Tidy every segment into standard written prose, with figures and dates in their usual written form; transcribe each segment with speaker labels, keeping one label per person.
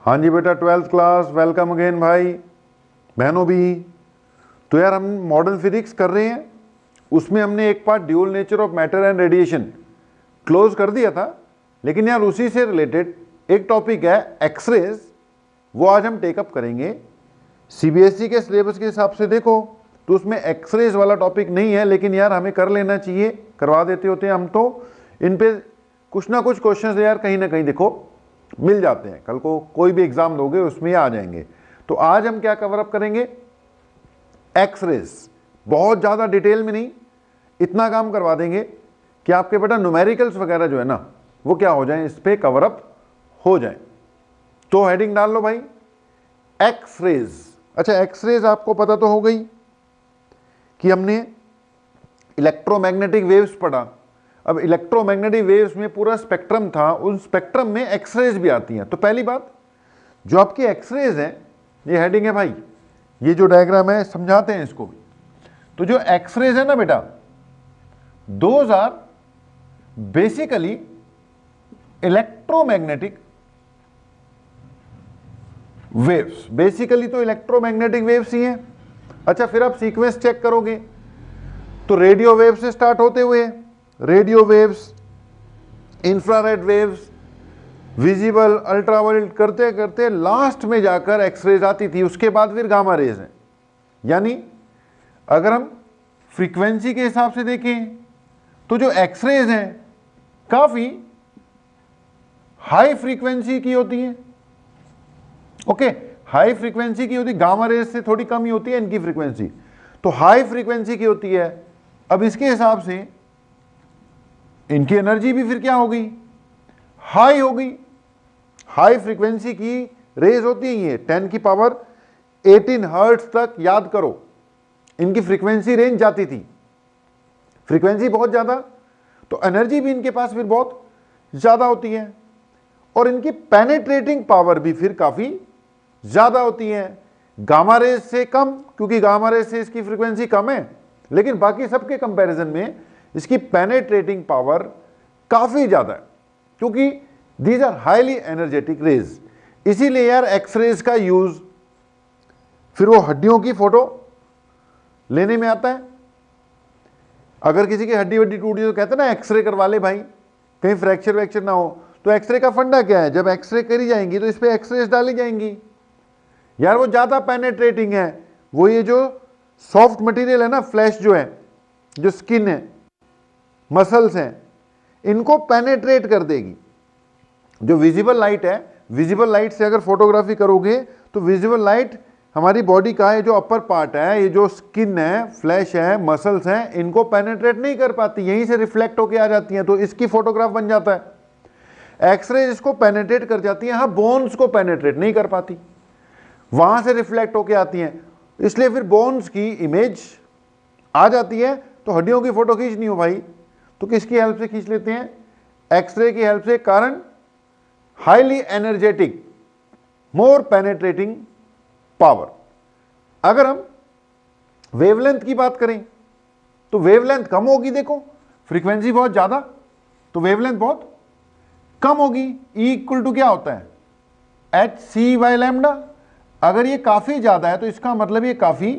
Speaker 1: हाँ जी बेटा, 12th class, welcome again भाई बहनों भी। तो यार हम मॉडर्न फिजिक्स कर रहे हैं, उसमें हमने एक part dual nature of matter and radiation close कर दिया था, लेकिन यार उसी से रिलेटेड एक टॉपिक है एक्सरेज, वो आज हम टेकअप करेंगे। सीबीएसई के सिलेबस के हिसाब से देखो तो उसमें एक्सरेज वाला टॉपिक नहीं है, लेकिन यार हमें कर लेना चाहिए, करवा देते होते हैं हम। तो इन पे कुछ ना कुछ क्वेश्चंस यार कहीं ना कहीं देखो मिल जाते हैं, कल को कोई भी एग्जाम दोगे उसमें आ जाएंगे। तो आज हम क्या कवर अप करेंगे, एक्सरेज। बहुत ज़्यादा डिटेल में नहीं, इतना काम करवा देंगे कि आपके बेटा न्यूमेरिकल्स वगैरह जो है ना वो क्या हो जाए, इस पे कवर अप हो जाए। तो हेडिंग डाल लो भाई, एक्सरेज। अच्छा, एक्सरेज आपको पता तो हो गई कि हमने इलेक्ट्रोमैग्नेटिक वेव्स पढ़ा। अब इलेक्ट्रोमैग्नेटिक वेव्स में पूरा स्पेक्ट्रम था, उन स्पेक्ट्रम में एक्सरेज भी आती हैं। तो पहली बात, जो आपकी एक्सरेज है, ये हेडिंग है भाई, ये जो डायग्राम है समझाते हैं इसको भी। तो जो एक्सरेज है ना बेटा, those are basically electromagnetic waves. Basically तो इलेक्ट्रोमैग्नेटिक वेव्स ही हैं। अच्छा, फिर आप सीक्वेंस चेक करोगे तो रेडियो वेव से स्टार्ट होते हुए radio waves, infrared waves, visible, ultraviolet करते करते लास्ट में जाकर एक्सरेज आती थी। उसके बाद फिर गामा रेज है। यानी अगर हम फ्रीक्वेंसी के हिसाब से देखें तो जो एक्सरेज हैं काफी हाई फ्रीक्वेंसी की होती है। ओके, हाई फ्रीक्वेंसी की होती, गामा रेज से थोड़ी कम ही होती है इनकी फ्रीक्वेंसी, तो हाई फ्रीक्वेंसी की होती है। अब इसके हिसाब से इनकी एनर्जी भी फिर क्या होगी, हाई होगी। हाई फ्रीक्वेंसी की रेज होती है ये 10 की पावर 18 हर्ट्ज तक, याद करो इनकी फ्रीक्वेंसी रेंज जाती थी। फ्रीक्वेंसी बहुत ज्यादा, तो एनर्जी भी इनके पास फिर बहुत ज्यादा होती है, और इनकी पेनेट्रेटिंग पावर भी फिर काफी ज्यादा होती है। गामा रेज से कम, क्योंकि गामा रेज से इसकी फ्रीक्वेंसी कम है, लेकिन बाकी सबके कंपैरिजन में इसकी पेनेट्रेटिंग पावर काफी ज्यादा है, क्योंकि these are highly energetic rays. इसीलिए यार एक्सरेज का यूज फिर वो हड्डियों की फोटो लेने में आता है। अगर किसी की हड्डी वड्डी टूटी तो कहते हैं ना एक्सरे करवा ले भाई, कहीं फ्रैक्चर वैक्चर ना हो। तो एक्सरे का फंडा क्या है, जब एक्सरे करी जाएंगी तो इस पे एक्सरेज डाली जाएंगी। यार वो ज्यादा पेनेट्रेटिंग है, वो ये जो सॉफ्ट मटेरियल है ना, फ्लैश जो है, जो स्किन है, मसल्स हैं, इनको पेनेट्रेट कर देगी। जो विजिबल लाइट है, विजिबल लाइट से अगर फोटोग्राफी करोगे तो विजिबल लाइट हमारी बॉडी का है जो अपर पार्ट है, ये जो स्किन है, फ्लैश है, मसल्स हैं, इनको पेनेट्रेट नहीं कर पाती, यहीं से रिफ्लेक्ट होके आ जाती हैं, तो इसकी फोटोग्राफ बन जाता है। एक्सरे इसको पेनेट्रेट कर जाती है, हाँ बोन्स को पेनेट्रेट नहीं कर पाती, वहां से रिफ्लेक्ट होके आती हैं, इसलिए फिर बोन्स की इमेज आ जाती है। तो हड्डियों की फोटो खींचनी हो भाई तो किसकी हेल्प से खींच लेते हैं, एक्सरे की हेल्प से। कारण हाईली एनर्जेटिक, मोर पेनेट्रेटिंग पावर। अगर हम वेवलेंथ की बात करें तो वेवलेंथ कम होगी, देखो फ्रीक्वेंसी बहुत ज्यादा तो वेवलेंथ बहुत कम होगी। E इक्वल टू क्या होता है, hc/λ। अगर ये काफी ज्यादा है तो इसका मतलब ये काफी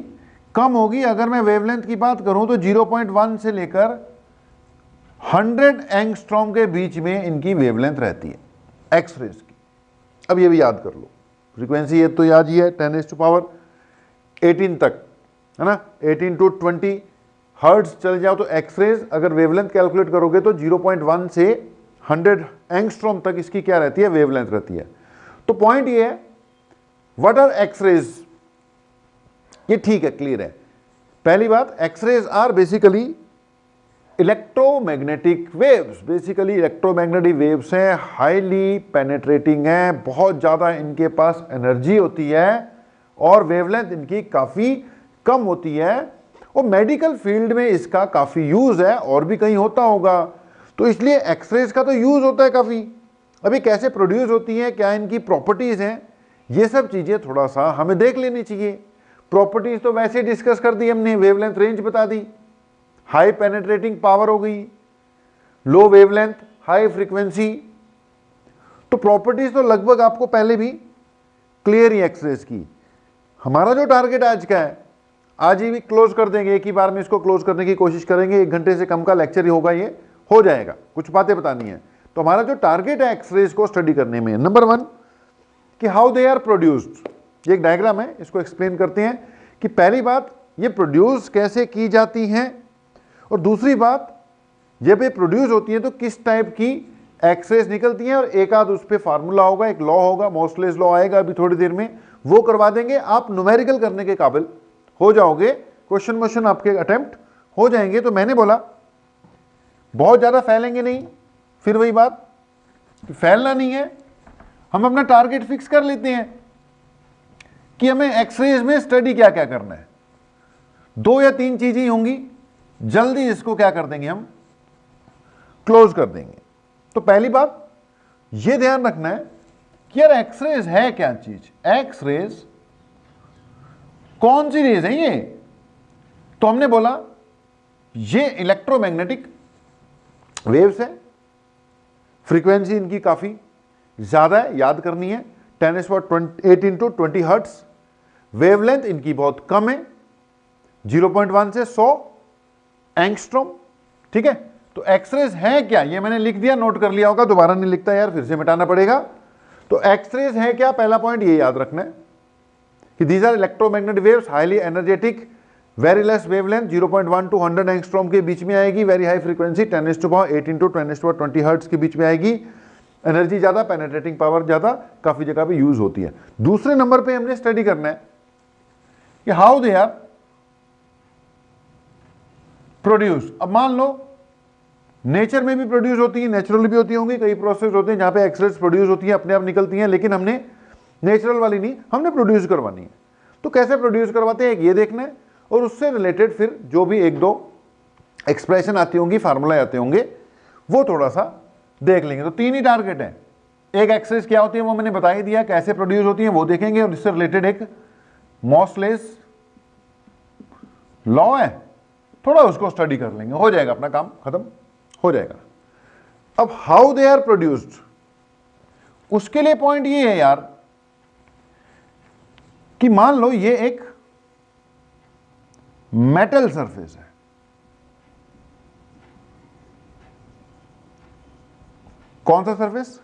Speaker 1: कम होगी। अगर मैं वेवलेंथ की बात करूं तो 0.1 से लेकर 100 एंगस्ट्रॉम के बीच में इनकी वेवलेंथ रहती है एक्सरेज की। अब ये भी याद कर लो, फ्रीक्वेंसी ये तो याद ही है 10⁻18 तक, है ना, 18 to 20 हर्ट्ज चल जाओ तो एक्सरेज अगर वेवलेंथ कैलकुलेट करोगे तो 0.1 से 100 एंगस्ट्रॉम तक इसकी क्या रहती है, वेवलेंथ रहती है। तो पॉइंट ये है, व्हाट आर एक्सरेज, ये ठीक है, क्लियर है। पहली बात, X rays are basically electromagnetic waves. Basically electromagnetic waves हैं, हाईली पेनेट्रेटिंग हैं, बहुत ज्यादा इनके पास एनर्जी होती है, और वेवलेंथ इनकी काफी कम होती है। और मेडिकल फील्ड में इसका काफी यूज है, और भी कहीं होता होगा, तो इसलिए एक्सरेज का तो यूज होता है काफी। अभी कैसे प्रोड्यूस होती है, क्या इनकी प्रॉपर्टीज हैं, ये सब चीजें थोड़ा सा हमें देख लेनी चाहिए। प्रॉपर्टीज तो वैसे डिस्कस कर दी हमने, वेवलेंथ रेंज बता दी, हाई पेनेट्रेटिंग पावर हो गई, लो वेवलेंथ, हाई फ्रीक्वेंसी। तो प्रॉपर्टीज तो लगभग आपको पहले भी क्लियर ही एक्सरेज की। हमारा जो टारगेट आज का है, आज ही भी क्लोज कर देंगे, एक ही बार में इसको क्लोज करने की कोशिश करेंगे, 1 घंटे से कम का लेक्चर ही होगा, ये हो जाएगा, कुछ बातें बतानी है। तो हमारा जो टारगेट है एक्सरेज को स्टडी करने में, नंबर 1 कि हाउ दे आर प्रोड्यूस्ड। ये एक डायग्राम है, इसको एक्सप्लेन करते हैं कि पहली बात ये प्रोड्यूस कैसे की जाती हैं, और दूसरी बात जब ये प्रोड्यूस होती है तो किस टाइप की एक्सरेज निकलती हैं, और एक आध उस पर फार्मूला होगा, एक लॉ होगा, मोस्टलेस लॉ आएगा अभी थोड़ी देर में, वो करवा देंगे। आप न्यूमेरिकल करने के काबिल हो जाओगे, क्वेश्चन आपके अटेम्प्ट हो जाएंगे। तो मैंने बोला बहुत ज़्यादा फैलेंगे नहीं, फिर वही बात कि फैलना नहीं है, हम अपना टारगेट फिक्स कर लेते हैं कि हमें एक्सरेज में स्टडी क्या क्या करना है। 2 या 3 चीजें होंगी, जल्दी इसको क्या कर देंगे, हम क्लोज कर देंगे। तो पहली बात ये ध्यान रखना है कि यार एक्सरेज है क्या चीज, एक्सरेज कौन सी रेज है ये। तो हमने बोला ये इलेक्ट्रोमैग्नेटिक वेव्स है, फ्रीक्वेंसी इनकी काफी ज्यादा है, याद करनी है, 10⁸ into 20 हर्ट्ज। वेवलेंथ इनकी बहुत कम है, 0.1 से 100 एंगस्ट्रॉम। ठीक है, तो एक्सरेज है क्या, ये मैंने लिख दिया, नोट कर लिया होगा, दोबारा नहीं लिखता यार, फिर से मिटाना पड़ेगा। तो एक्सरेज है क्या, पहला पॉइंट ये याद रखना है कि these are electromagnetic waves, highly energetic, very less wavelength, 0.1 to 100 angstrom के बीच में आएगी, very high frequency 10⁸ into 10⁻20 hertz के बीच में आएगी, एनर्जी ज्यादा, पेनिट्रेटिंग पावर ज्यादा, काफी जगह पे यूज होती है। दूसरे नंबर पे हमने स्टडी करना है कि हाउ दे आर प्रोड्यूस। अब मान लो नेचर में भी प्रोड्यूस होती है, नेचुरल भी होती होंगी, कई प्रोसेस होते हैं जहां पे एक्सरेज प्रोड्यूस होती है, अपने आप निकलती हैं, लेकिन हमने नेचुरल वाली नहीं, हमने प्रोड्यूस करवानी है। तो कैसे प्रोड्यूस करवाते हैं, एक ये देखना है, और उससे रिलेटेड फिर जो भी 1-2 एक्सप्रेशन आती होंगी, फार्मूला आते होंगे, वो थोड़ा सा देख लेंगे। तो 3 ही टारगेट है, एक एक्सरेज क्या होती है वो मैंने बता ही दिया, कैसे प्रोड्यूस होती है वो देखेंगे, और इससे रिलेटेड एक मोस्टलेस लॉ है, थोड़ा उसको स्टडी कर लेंगे, हो जाएगा अपना काम खत्म हो जाएगा। अब हाउ दे आर प्रोड्यूस्ड, उसके लिए पॉइंट ये है यार कि मान लो ये एक मेटल सरफेस है, कौन सा सरफेस,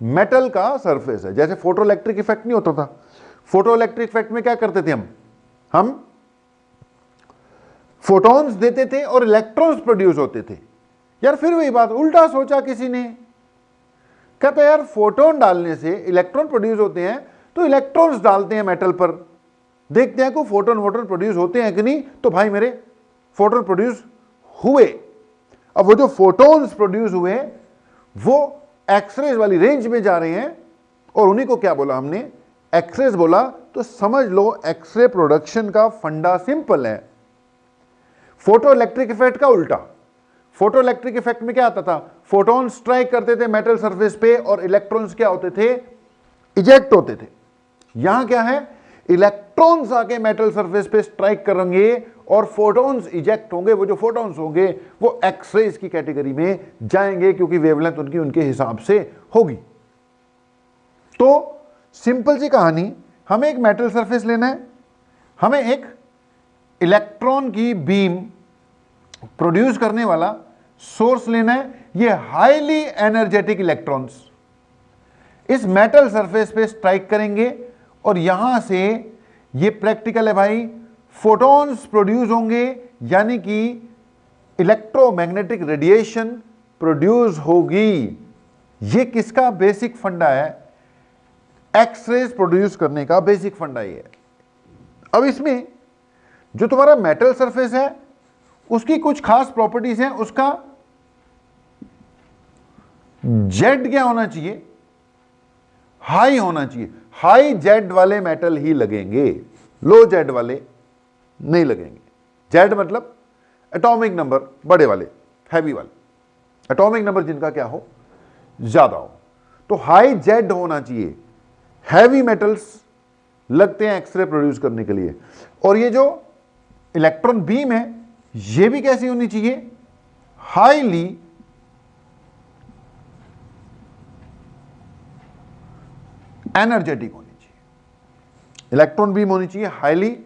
Speaker 1: मेटल का सरफेस है। जैसे फोटो इलेक्ट्रिक इफेक्ट नहीं होता था, फोटो इलेक्ट्रिक इफेक्ट में क्या करते थे हम फोटॉन्स देते थे और इलेक्ट्रॉन्स प्रोड्यूस होते थे। यार फिर वही बात, उल्टा सोचा किसी ने, कहता यार फोटोन डालने से इलेक्ट्रॉन प्रोड्यूस होते हैं, तो इलेक्ट्रॉन्स डालते हैं मेटल पर, देखते हैं को फोटोन वोटोन प्रोड्यूस होते हैं कि नहीं। तो भाई मेरे फोटोन प्रोड्यूस हुए। अब वो जो फोटोन्स प्रोड्यूस हुए वो एक्सरेज वाली रेंज में जा रहे हैं, और उन्हीं को क्या बोला हमने, एक्सरेज बोला। तो समझ लो एक्सरे प्रोडक्शन का फंडा सिंपल है, फोटो इलेक्ट्रिक इफेक्ट का उल्टा। फोटो इलेक्ट्रिक इफेक्ट में क्या आता था, फोटोन स्ट्राइक करते थे मेटल सरफेस पे, और इलेक्ट्रॉन्स क्या होते थे, इजेक्ट होते थे। यहां क्या है, इलेक्ट्रॉन्स आके मेटल सरफेस पे स्ट्राइक करेंगे और फोटॉन्स इजेक्ट होंगे। वो जो फोटॉन्स होंगे वो एक्सरेज की कैटेगरी में जाएंगे, क्योंकि वेवलेंथ उनकी उनके हिसाब से होगी। तो सिंपल सी कहानी, हमें एक मेटल सरफेस लेना है, हमें एक इलेक्ट्रॉन की बीम प्रोड्यूस करने वाला सोर्स लेना है। ये हाईली एनर्जेटिक इलेक्ट्रॉन्स इस मेटल सरफेस पे स्ट्राइक करेंगे, और यहां से ये प्रैक्टिकल है भाई, फोटॉन्स प्रोड्यूस होंगे, यानी कि इलेक्ट्रोमैग्नेटिक रेडिएशन प्रोड्यूस होगी। ये किसका बेसिक फंडा है, एक्सरेज प्रोड्यूस करने का बेसिक फंडा ये है। अब इसमें जो तुम्हारा मेटल सरफेस है उसकी कुछ खास प्रॉपर्टीज हैं, उसका जेड क्या होना चाहिए, हाई होना चाहिए। हाई जेड वाले मेटल ही लगेंगे, लो जेड वाले नहीं लगेंगे। जेड मतलब एटॉमिक नंबर बड़े वाले, हैवी वाले, एटॉमिक नंबर जिनका क्या हो, ज्यादा हो। तो हाई जेड होना चाहिए, हैवी मेटल्स लगते हैं एक्सरे प्रोड्यूस करने के लिए। और ये जो इलेक्ट्रॉन बीम है ये भी कैसी होनी चाहिए, हाईली एनर्जेटिक होनी चाहिए। इलेक्ट्रॉन बीम होनी चाहिए हाईली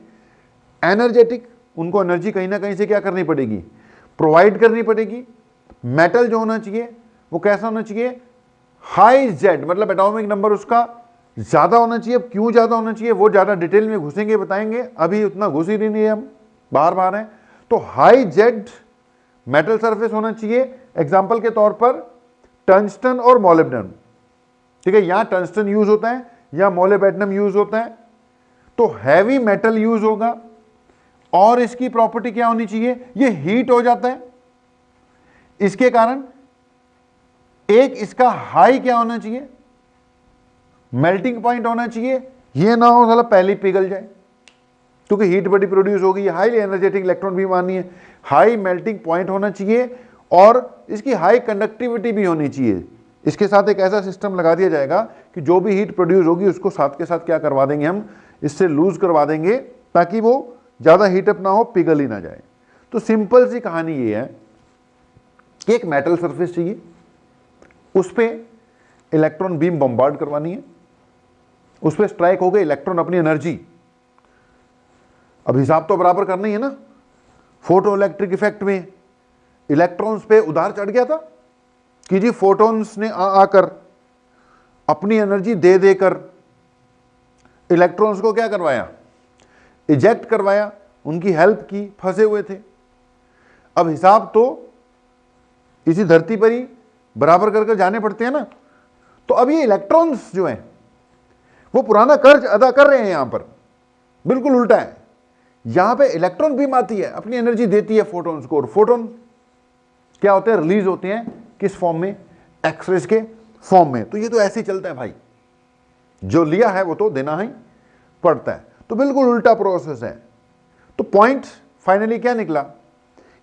Speaker 1: एनर्जेटिक, उनको एनर्जी कहीं ना कहीं से क्या करनी पड़ेगी, प्रोवाइड करनी पड़ेगी। मेटल जो होना चाहिए वो कैसा होना चाहिए, हाई जेड, मतलब एटॉमिक नंबर उसका ज्यादा होना चाहिए। क्यों ज्यादा होना चाहिए वो ज्यादा डिटेल में घुसेंगे, बताएंगे, अभी उतना घुस ही नहीं है, हम बार बार हैं। तो हाई जेड मेटल सरफेस होना चाहिए। एग्जांपल के तौर पर टंगस्टन और मोलिब्डेनम, ठीक है, यहां टंगस्टन यूज होता है या मोलिब्डेनम यूज होता है, तो हैवी मेटल यूज होगा। और इसकी प्रॉपर्टी क्या होनी चाहिए, ये हीट हो जाता है, इसके कारण एक इसका हाई क्या होना चाहिए, मेल्टिंग पॉइंट होना चाहिए। ये ना हो साला पहले ही पिघल जाए, क्योंकि हीट बड़ी प्रोड्यूस होगी। हाईली एनर्जेटिक इलेक्ट्रॉन बीम आनी है, हाई मेल्टिंग पॉइंट होना चाहिए और इसकी हाई कंडक्टिविटी भी होनी चाहिए। इसके साथ एक ऐसा सिस्टम लगा दिया जाएगा कि जो भी हीट प्रोड्यूस होगी उसको साथ के साथ क्या करवा देंगे, हम इससे लूज करवा देंगे ताकि वो ज्यादा हीटअप ना हो, पिघल ही ना जाए। तो सिंपल सी कहानी ये है कि एक मेटल सरफेस चाहिए, उस पर इलेक्ट्रॉन बीम बम्बार्ड करवानी है, उस पर स्ट्राइक हो गए इलेक्ट्रॉन अपनी एनर्जी। अब हिसाब तो बराबर करना ही है ना। फोटो इलेक्ट्रिक इफेक्ट में इलेक्ट्रॉन्स पे उधार चढ़ गया था कि जी फोटॉन्स ने आकर अपनी एनर्जी दे देकर इलेक्ट्रॉन्स को क्या करवाया, इजेक्ट करवाया, उनकी हेल्प की, फंसे हुए थे। अब हिसाब तो इसी धरती पर ही बराबर कर जाने पड़ते हैं ना। तो अब ये इलेक्ट्रॉन्स जो हैं वो पुराना कर्ज अदा कर रहे हैं, यहां पर बिल्कुल उल्टा है। यहां पे इलेक्ट्रॉन बीम आती है, अपनी एनर्जी देती है फोटॉन्स को, और फोटोन क्या होते हैं, रिलीज होते हैं किस फॉर्म में, एक्सरेज के फॉर्म में। तो ये तो ऐसे ही चलता है भाई, जो लिया है वो तो देना ही पड़ता है। तो बिल्कुल उल्टा प्रोसेस है। तो पॉइंट फाइनली क्या निकला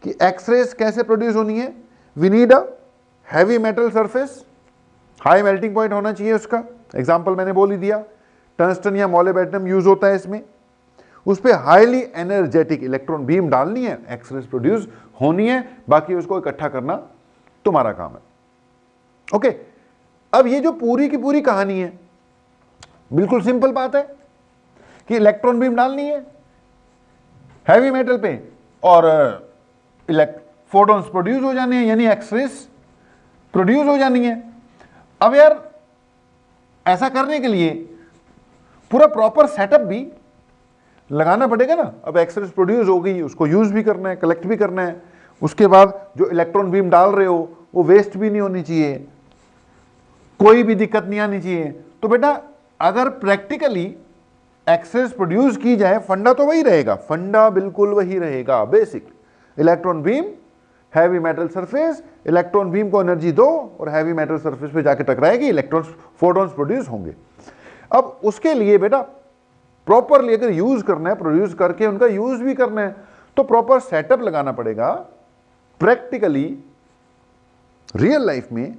Speaker 1: कि एक्सरेज कैसे प्रोड्यूस होनी है, we need a heavy metal surface, high melting point होना चाहिए उसका। एग्जांपल मैंने बोल ही दिया, टंगस्टन या मोलिब्डेनम यूज होता है इसमें। उस पर हाईली एनर्जेटिक इलेक्ट्रॉन बीम डालनी है, एक्सरेज प्रोड्यूस होनी है, बाकी उसको इकट्ठा करना तुम्हारा काम है। ओके, अब ये जो पूरी की पूरी कहानी है, बिल्कुल सिंपल बात है कि इलेक्ट्रॉन बीम डालनी है हैवी मेटल पे और फोटॉन्स प्रोड्यूस हो जाने हैं, यानी एक्सरेज प्रोड्यूस हो जानी है। अब यार ऐसा करने के लिए पूरा प्रॉपर सेटअप भी लगाना पड़ेगा ना। अब एक्सरेज प्रोड्यूस हो गई, उसको यूज भी करना है, कलेक्ट भी करना है। उसके बाद जो इलेक्ट्रॉन बीम डाल रहे हो वो वेस्ट भी नहीं होनी चाहिए, कोई भी दिक्कत नहीं आनी चाहिए। तो बेटा अगर प्रैक्टिकली एक्सरेज प्रोड्यूस की जाए, फंडा तो वही रहेगा, फंडा बिल्कुल वही रहेगा, basic electron beam, heavy metal surface, electron beam को एनर्जी दो और हैवी मेटल सरफेस पे जाके टकराएगी, इलेक्ट्रॉन्स फोटॉन्स प्रोड्यूस होंगे। अब उसके लिए बेटा प्रॉपरली अगर यूज करना है, प्रोड्यूस करके उनका यूज भी करना है, तो प्रॉपर सेटअप लगाना पड़ेगा। प्रैक्टिकली रियल लाइफ में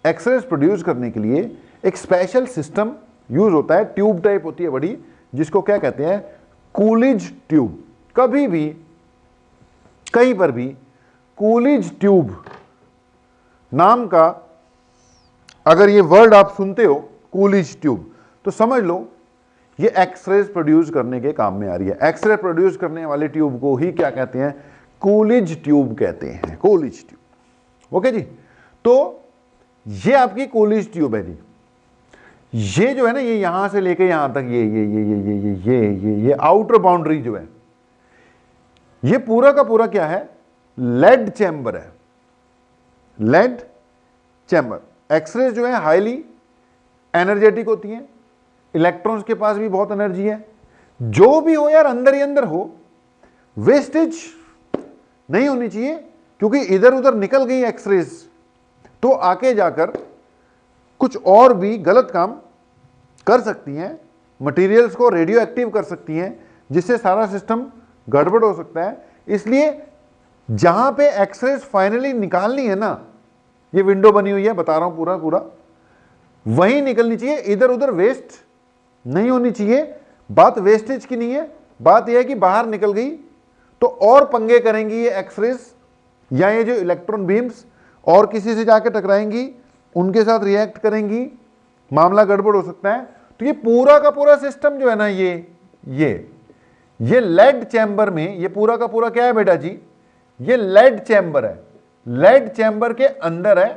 Speaker 1: एक्सरेज प्रोड्यूस करने के लिए एक स्पेशल सिस्टम यूज होता है, ट्यूब टाइप होती है बड़ी, जिसको क्या कहते हैं, कूलिज ट्यूब। कभी भी कहीं पर भी कूलिज ट्यूब नाम का अगर ये वर्ड आप सुनते हो, कूलिज ट्यूब, तो समझ लो ये एक्सरेज प्रोड्यूस करने के काम में आ रही है। एक्सरे प्रोड्यूस करने वाले ट्यूब को ही क्या कहते हैं, कूलिज ट्यूब कहते हैं, कूलिज ट्यूब। ओके जी, तो ये आपकी कूलिज ट्यूब है जी। ये जो है ना, ये यहां से लेके यहां तक, ये आउटर बाउंड्री जो है, ये पूरा का पूरा क्या है, लेड चैम्बर है, लेड चैम्बर। एक्सरेज जो है हाईली एनर्जेटिक होती है, इलेक्ट्रॉन्स के पास भी बहुत एनर्जी है। जो भी हो यार, अंदर ही अंदर हो, वेस्टेज नहीं होनी चाहिए, क्योंकि इधर उधर निकल गई एक्सरेज तो आके जाकर कुछ और भी गलत काम कर सकती हैं, मटेरियल्स को रेडियो एक्टिव कर सकती हैं, जिससे सारा सिस्टम गड़बड़ हो सकता है। इसलिए जहां पे एक्सरेज फाइनली निकालनी है ना, ये विंडो बनी हुई है, बता रहा हूं पूरा पूरा, वहीं निकलनी चाहिए, इधर उधर वेस्ट नहीं होनी चाहिए। बात वेस्टेज की नहीं है, बात यह है कि बाहर निकल गई तो और पंगे करेंगी ये एक्सरेज या ये जो इलेक्ट्रॉन बीम्स, और किसी से जाके टकराएंगी, उनके साथ रिएक्ट करेंगी, मामला गड़बड़ हो सकता है। तो ये पूरा का पूरा सिस्टम जो है ना, ये ये लेड चैम्बर में, ये पूरा का पूरा क्या है बेटा जी, ये लेड चैम्बर है, लेड चैम्बर के अंदर है,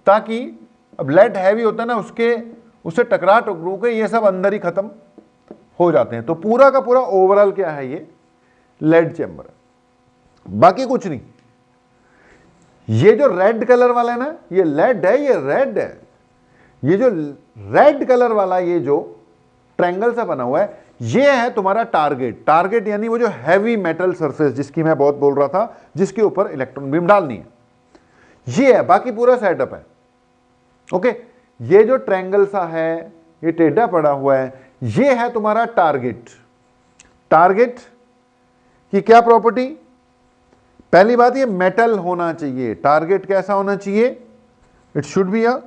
Speaker 1: ताकि अब लेड हैवी होता है ना, उससे टकरा के ये सब अंदर ही खत्म हो जाते हैं। तो पूरा का पूरा ओवरऑल क्या है, ये लेड चैम्बर है, बाकी कुछ नहीं। ये जो रेड कलर वाला है ना, ये लेड है, ये रेड है। ये जो रेड कलर वाला ये जो ट्रायंगल सा बना हुआ है, ये है तुम्हारा टारगेट। टारगेट यानी वो जो हैवी मेटल सरफेस जिसकी मैं बहुत बोल रहा था, जिसके ऊपर इलेक्ट्रॉन बीम डालनी है, ये है। बाकी पूरा सेटअप है। ओके, ये जो ट्रायंगल सा है, ये टेढ़ा पड़ा हुआ है, ये है तुम्हारा टारगेट। टारगेट की क्या प्रॉपर्टी? पहली बात, ये मेटल होना चाहिए। टारगेट कैसा होना चाहिए? It should be a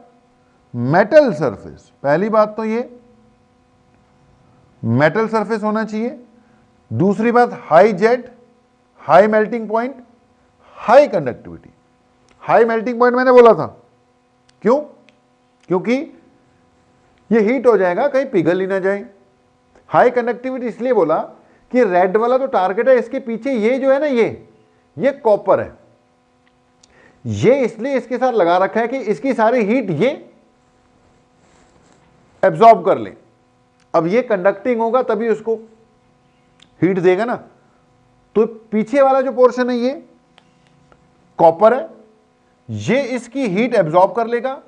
Speaker 1: metal surface. पहली बात तो ये मेटल सरफेस होना चाहिए। दूसरी बात, high Z, high melting point, high conductivity. High melting point मैंने बोला था, क्यों? क्योंकि ये हीट हो जाएगा, कहीं पिघल ही ना जाए। हाई कंडक्टिविटी इसलिए बोला कि रेड वाला जो टारगेट है, इसके पीछे ये जो है ना, ये कॉपर है। ये इसलिए इसके साथ लगा रखा है कि इसकी सारी हीट ये एब्जॉर्ब कर ले। अब ये कंडक्टिंग होगा तभी उसको हीट देगा ना। तो पीछे वाला जो पोर्शन है, ये कॉपर है, ये इसकी हीट एब्जॉर्ब कर लेगा।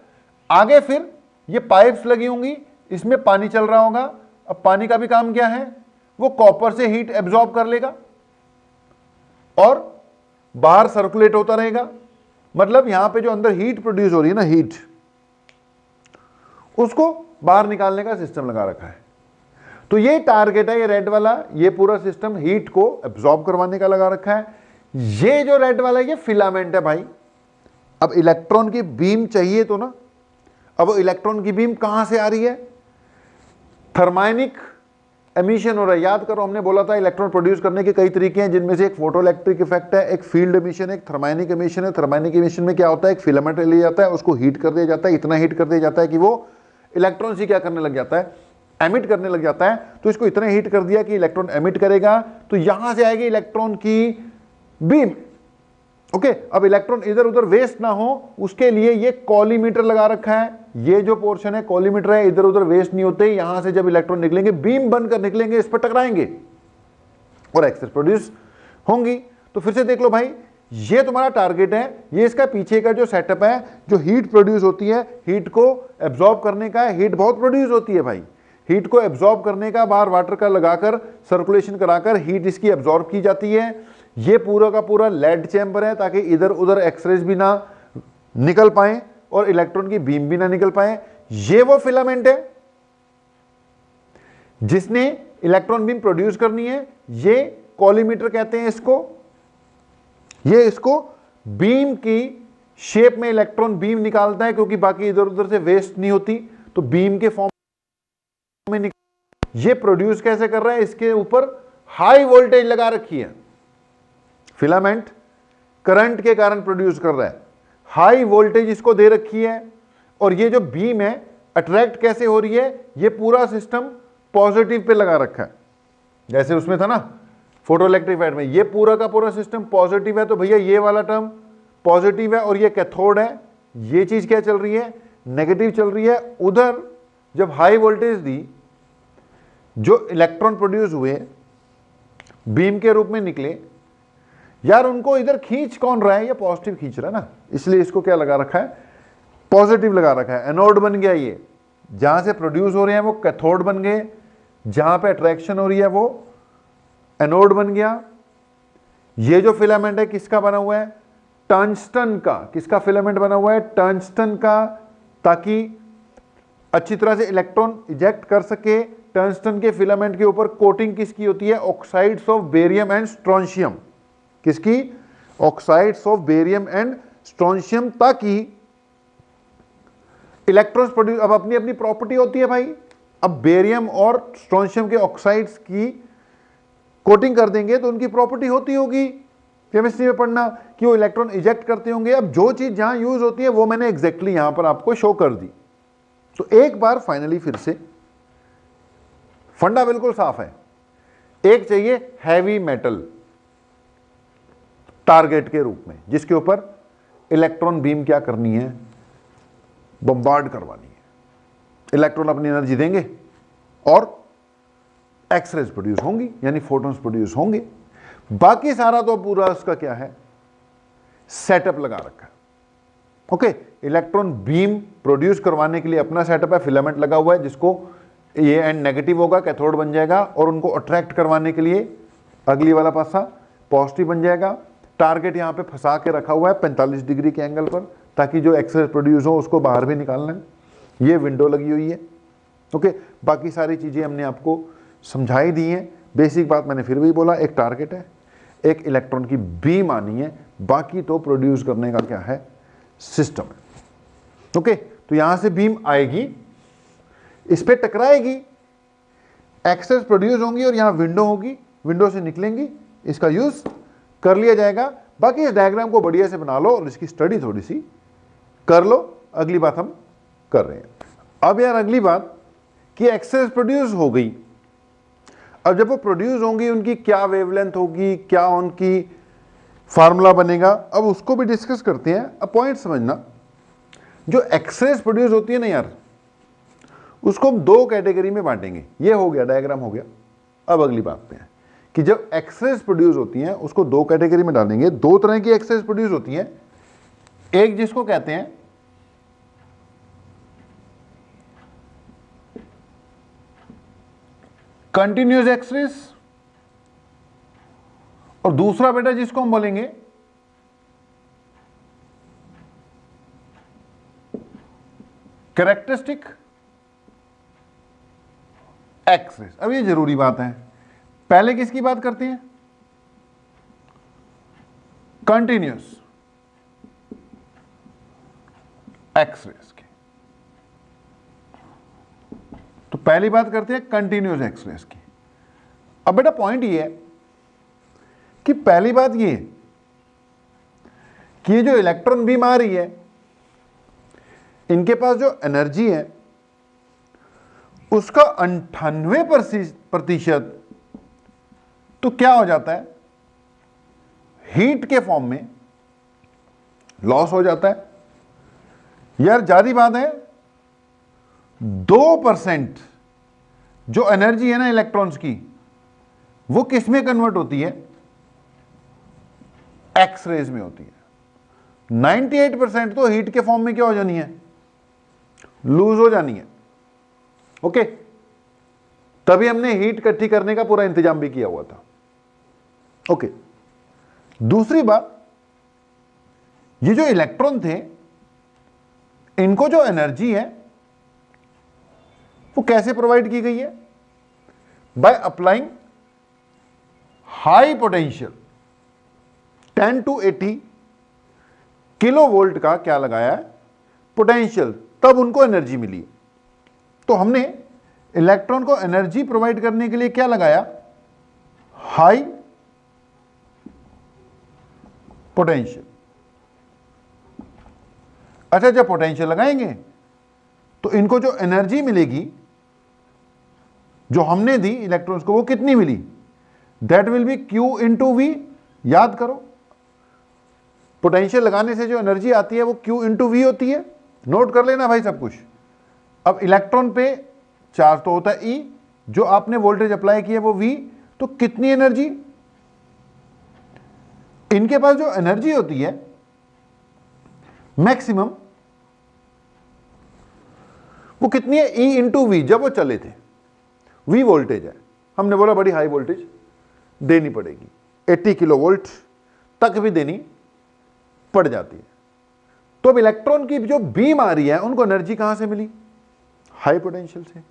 Speaker 1: आगे फिर ये पाइप्स लगी होंगी, इसमें पानी चल रहा होगा। अब पानी का भी काम क्या है? वो कॉपर से हीट एब्जॉर्ब कर लेगा और बाहर सर्कुलेट होता रहेगा। मतलब यहां पे जो अंदर हीट प्रोड्यूस हो रही है ना, हीट, उसको बाहर निकालने का सिस्टम लगा रखा है। तो ये टारगेट है, ये रेड वाला, ये पूरा सिस्टम हीट को एब्जॉर्ब करवाने का लगा रखा है। ये जो रेड वाला, ये फिलामेंट है भाई। अब इलेक्ट्रॉन की बीम चाहिए तो ना, अब इलेक्ट्रॉन की बीम कहां से आ रही है? थर्माइनिक एमिशन हो रहा है। याद करो, हमने बोला था इलेक्ट्रॉन प्रोड्यूस करने के कई तरीके हैं, जिनमें से एक फोटोइलेक्ट्रिक इफेक्ट है, एक फील्ड एमिशन है, एक थर्माइनिक एमिशन है। थर्माइनिक एमिशन में क्या होता है? एक फिलामेंट ले जाता है, उसको हीट कर दिया जाता है, इतना हीट कर दिया जाता है कि वो इलेक्ट्रॉन से क्या करने लग जाता है? एमिट करने लग जाता है। तो इसको इतना हीट कर दिया कि इलेक्ट्रॉन एमिट करेगा, तो यहां से आएगी इलेक्ट्रॉन की बीम। ओके, अब इलेक्ट्रॉन इधर उधर वेस्ट ना हो, उसके लिए ये कॉलीमीटर लगा रखा है। ये जो पोर्शन है कॉलीमीटर है, इधर उधर वेस्ट नहीं होते। यहां से जब इलेक्ट्रॉन निकलेंगे, बीम बनकर निकलेंगे, इस पर टकराएंगे और एक्सेस प्रोड्यूस होंगी। तो फिर से देख लो भाई, ये तुम्हारा टारगेट है, ये इसका पीछे का जो सेटअप है, जो हीट प्रोड्यूस होती है, हीट को एब्जॉर्ब करने का है। हीट बहुत प्रोड्यूस होती है भाई, हीट को एब्जॉर्ब करने का, बाहर वाटर का लगाकर सर्कुलेशन कराकर हीट इसकी एब्जॉर्ब की जाती है। ये पूरा का पूरा लेड चैम्बर है, ताकि इधर उधर एक्सरेज भी ना निकल पाए और इलेक्ट्रॉन की बीम भी ना निकल पाए। ये वो फिलामेंट है जिसने इलेक्ट्रॉन बीम प्रोड्यूस करनी है। ये कॉलीमीटर कहते हैं इसको। ये इसको बीम की शेप में इलेक्ट्रॉन बीम निकालता है, क्योंकि बाकी इधर उधर से वेस्ट नहीं होती, तो बीम के फॉर्म में ये प्रोड्यूस कैसे कर रहा है? इसके ऊपर हाई वोल्टेज लगा रखी है। फिलामेंट करंट के कारण प्रोड्यूस कर रहा है, हाई वोल्टेज इसको दे रखी है। और ये जो बीम है अट्रैक्ट कैसे हो रही है? ये पूरा सिस्टम पॉजिटिव पे लगा रखा है, जैसे उसमें था ना फोटोइलेक्ट्रिक इफेक्ट में। ये पूरा का पूरा सिस्टम पॉजिटिव है, तो भैया ये वाला टर्म पॉजिटिव है और ये कैथोड है। ये चीज क्या चल रही है? नेगेटिव चल रही है। उधर जब हाई वोल्टेज दी, जो इलेक्ट्रॉन प्रोड्यूस हुए बीम के रूप में निकले, यार उनको इधर खींच कौन रहा है? ये पॉजिटिव खींच रहा है ना, इसलिए इसको क्या लगा रखा है? पॉजिटिव लगा रखा है। एनोड बन गया। ये जहां से प्रोड्यूस हो रहे हैं वो कैथोड बन गए, जहां पे अट्रैक्शन हो रही है वो एनोड बन गया। ये जो फिलामेंट है किसका बना हुआ है? टंगस्टन का। किसका फिलामेंट बना हुआ है? टंगस्टन का, ताकि अच्छी तरह से इलेक्ट्रॉन इजेक्ट कर सके। टंगस्टन के फिलामेंट के ऊपर कोटिंग किसकी होती है? Oxides of barium and strontium. किसकी? Oxides of barium and strontium, ताकि इलेक्ट्रॉन्स प्रोड्यूस। अब अपनी अपनी प्रॉपर्टी होती है भाई। अब बेरियम और स्ट्रोंशियम के ऑक्साइड्स की कोटिंग कर देंगे तो उनकी प्रॉपर्टी होती होगी, केमिस्ट्री में पढ़ना, कि वो इलेक्ट्रॉन इजेक्ट करते होंगे। अब जो चीज जहां यूज होती है वो मैंने एग्जैक्टली यहां पर आपको शो कर दी। तो एक बार फाइनली फिर से फंडा बिल्कुल साफ है। एक चाहिए हैवी मेटल टारगेट के रूप में, जिसके ऊपर इलेक्ट्रॉन बीम क्या करनी है, बम्बार्ड करवानी है। इलेक्ट्रॉन अपनी एनर्जी देंगे और एक्सरेज प्रोड्यूस होंगी, यानी फोटॉन्स प्रोड्यूस होंगे। बाकी सारा तो पूरा उसका क्या है, सेटअप लगा रखा है। ओके, इलेक्ट्रॉन बीम प्रोड्यूस करवाने के लिए अपना सेटअप है, फिलामेंट लगा हुआ है, जिसको ये एंड नेगेटिव होगा, कैथोड बन जाएगा, और उनको अट्रैक्ट करवाने के लिए अगली वाला पासा पॉजिटिव बन जाएगा। टारगेट यहां पे फंसा के रखा हुआ है 45 डिग्री के एंगल पर, ताकि जो एक्सरेज प्रोड्यूस हो उसको बाहर भी निकालना है। ये विंडो लगी हुई है। ओके, बाकी सारी चीजें हमने आपको समझाई दी हैं। बेसिक बात मैंने फिर भी बोला, एक टारगेट है, एक इलेक्ट्रॉन की बीम आनी है, बाकी तो प्रोड्यूस करने का क्या है, सिस्टम है। ओके, तो यहां से बीम आएगी, इस पे टकराएगी, एक्सेस प्रोड्यूस होंगी और यहां विंडो होगी, विंडो से निकलेंगी, इसका यूज कर लिया जाएगा। बाकी इस डायग्राम को बढ़िया से बना लो और इसकी स्टडी थोड़ी सी कर लो। अगली बात हम कर रहे हैं। अब यार अगली बात कि एक्सेस प्रोड्यूस हो गई, अब जब वो प्रोड्यूस होंगी उनकी क्या वेवलेंथ होगी, क्या उनकी फार्मूला बनेगा, अब उसको भी डिस्कस करते हैं। अब पॉइंट समझना, जो एक्सरेज प्रोड्यूस होती है ना यार, उसको हम दो कैटेगरी में बांटेंगे। ये हो गया, डायग्राम हो गया। अब अगली बात पे है कि जब एक्सरेज प्रोड्यूस होती हैं उसको दो कैटेगरी में डालेंगे। दो तरह की एक्सरेज प्रोड्यूस होती हैं, एक जिसको कहते हैं कंटिन्यूअस एक्सरेज, और दूसरा बेटा जिसको हम बोलेंगे कैरेक्टरिस्टिक एक्सरेज। अब ये जरूरी बात है, पहले किसकी बात करते हैं, कंटिन्यूअस एक्सरेज की। तो पहली बात करते हैं कंटिन्यूअस एक्सरेज की। अब बेटा पॉइंट ये है कि पहली बात ये कि ये जो इलेक्ट्रॉन बीम आ रही है, इनके पास जो एनर्जी है उसका 98% तो क्या हो जाता है, हीट के फॉर्म में लॉस हो जाता है। यार जारी बात है, 2% जो एनर्जी है ना इलेक्ट्रॉन्स की, वो किस में कन्वर्ट होती है, एक्स रेज में होती है। 98% तो हीट के फॉर्म में क्या हो जानी है, लूज हो जानी है। ओके, तभी हमने हीट इकट्ठी करने का पूरा इंतजाम भी किया हुआ था। ओके, दूसरी बात, ये जो इलेक्ट्रॉन थे, इनको जो एनर्जी है वो कैसे प्रोवाइड की गई है, by applying high potential 10 to 80 kilo volt का क्या लगाया है, पोटेंशियल, तब उनको एनर्जी मिली। तो हमने इलेक्ट्रॉन को एनर्जी प्रोवाइड करने के लिए क्या लगाया, हाई पोटेंशियल। अच्छा, जब पोटेंशियल लगाएंगे तो इनको जो एनर्जी मिलेगी जो हमने दी इलेक्ट्रॉन्स को, वो कितनी मिली, that will be Q into V. याद करो, पोटेंशियल लगाने से जो एनर्जी आती है वो Q इंटू वी होती है। नोट कर लेना भाई सब कुछ। अब इलेक्ट्रॉन पे चार्ज तो होता है E, जो आपने वोल्टेज अप्लाई किया वो V, तो कितनी एनर्जी, इनके पास जो एनर्जी होती है मैक्सिमम, वो कितनी है, E इंटू वी। जब वो चले थे, V वोल्टेज है, हमने बोला बड़ी हाई वोल्टेज देनी पड़ेगी, 80 किलो वोल्ट तक भी देनी पड़ जाती है। तो अब इलेक्ट्रॉन की जो बीम आ रही है उनको एनर्जी कहां से मिली, हाई पोटेंशियल से।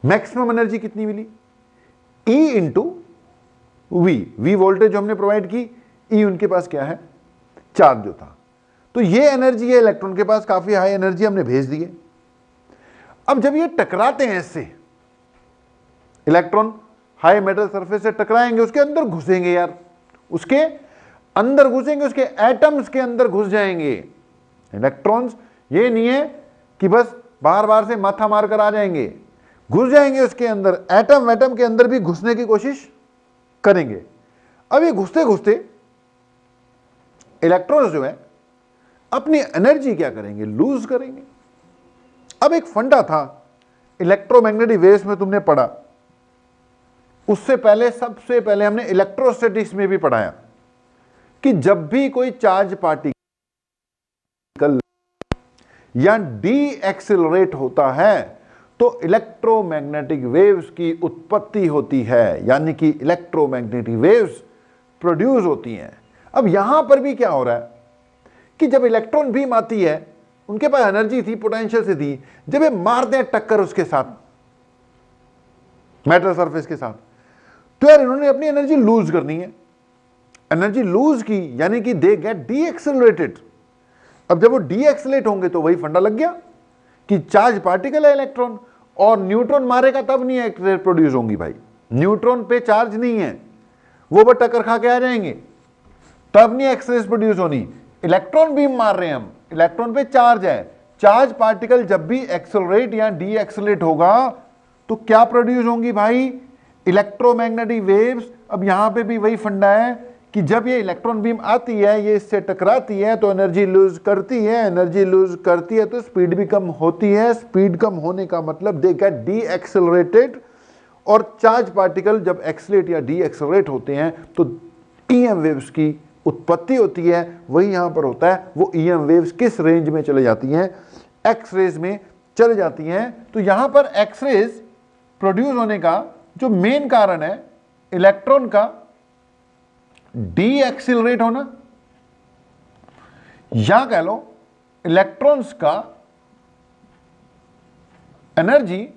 Speaker 1: मैक्सिमम एनर्जी कितनी मिली, E इंटू वी वोल्टेज जो हमने प्रोवाइड की, E उनके पास क्या है, चार्ज जो था। तो ये एनर्जी है इलेक्ट्रॉन के पास, काफी हाई एनर्जी हमने भेज दी है। अब जब ये टकराते हैं इससे, इलेक्ट्रॉन हाई मेटल सरफेस से टकराएंगे, उसके अंदर घुसेंगे यार, उसके अंदर घुसेंगे, उसके एटम्स के अंदर घुस जाएंगे इलेक्ट्रॉन्स। ये नहीं है कि बस बार बार से माथा मार कर आ जाएंगे, घुस जाएंगे उसके अंदर, एटम वेटम के अंदर भी घुसने की कोशिश करेंगे। अब ये घुसते घुसते इलेक्ट्रॉन्स जो है अपनी एनर्जी क्या करेंगे, लूज करेंगे। अब एक फंडा था इलेक्ट्रोमैग्नेटिक वेव्स में, तुमने पढ़ा, उससे पहले सबसे पहले हमने इलेक्ट्रोस्टैटिक्स में भी पढ़ाया कि जब भी कोई चार्ज पार्टिकल या डी एक्सेलरेट होता है तो इलेक्ट्रोमैग्नेटिक वेव्स की उत्पत्ति होती है, यानी कि इलेक्ट्रोमैग्नेटिक वेव्स प्रोड्यूस होती हैं। अब यहां पर भी क्या हो रहा है कि जब इलेक्ट्रॉन बीम आती है, उनके पास एनर्जी थी, पोटेंशियल से थी, जब ये मारते हैं टक्कर उसके साथ, मेटल सरफेस के साथ, तो यार इन्होंने अपनी एनर्जी लूज करनी है। एनर्जी लूज की यानी कि दे गेट डी एक्सेलरेटेड। अब जब वो डी एक्सेलरेट होंगे तो वही फंडा लग गया कि चार्ज पार्टिकल है इलेक्ट्रॉन, और न्यूट्रॉन मारेगा तब नहीं एक्सरे प्रोड्यूस होंगी भाई, न्यूट्रॉन पे चार्ज नहीं है, वो बस टक्कर खा के आ जाएंगे, तब नहीं एक्सरेज प्रोड्यूस होनी। इलेक्ट्रॉन बीम मार रहे हैं हम, इलेक्ट्रॉन पे चार्ज है, चार्ज पार्टिकल जब भी एक्सेलरेट या डी एक्सेलरेट होगा तो क्या प्रोड्यूस होंगी भाई, इलेक्ट्रोमैग्नेटिक वेव्स। अब यहां पे भी वही फंडा है कि जब ये इलेक्ट्रॉन बीम आती है, ये इससे टकराती है तो एनर्जी लूज करती है, एनर्जी लूज करती है तो स्पीड भी कम होती है, स्पीड कम होने का मतलब दे गेट डी एक्सेलरेटेड। और चार्ज पार्टिकल जब एक्सेलरेट या डी एक्सेलरेट होते हैं तो ईएम वेव्स की उत्पत्ति होती है। वही यहां पर होता है, वो ईएम वेव्स किस रेंज में चले जाती हैं, एक्स रेज में चले जाती हैं। तो यहां पर एक्स रेज प्रोड्यूस होने का जो मेन कारण है इलेक्ट्रॉन का डी एक्सिलरेट होना, या कह लो इलेक्ट्रॉन्स का एनर्जी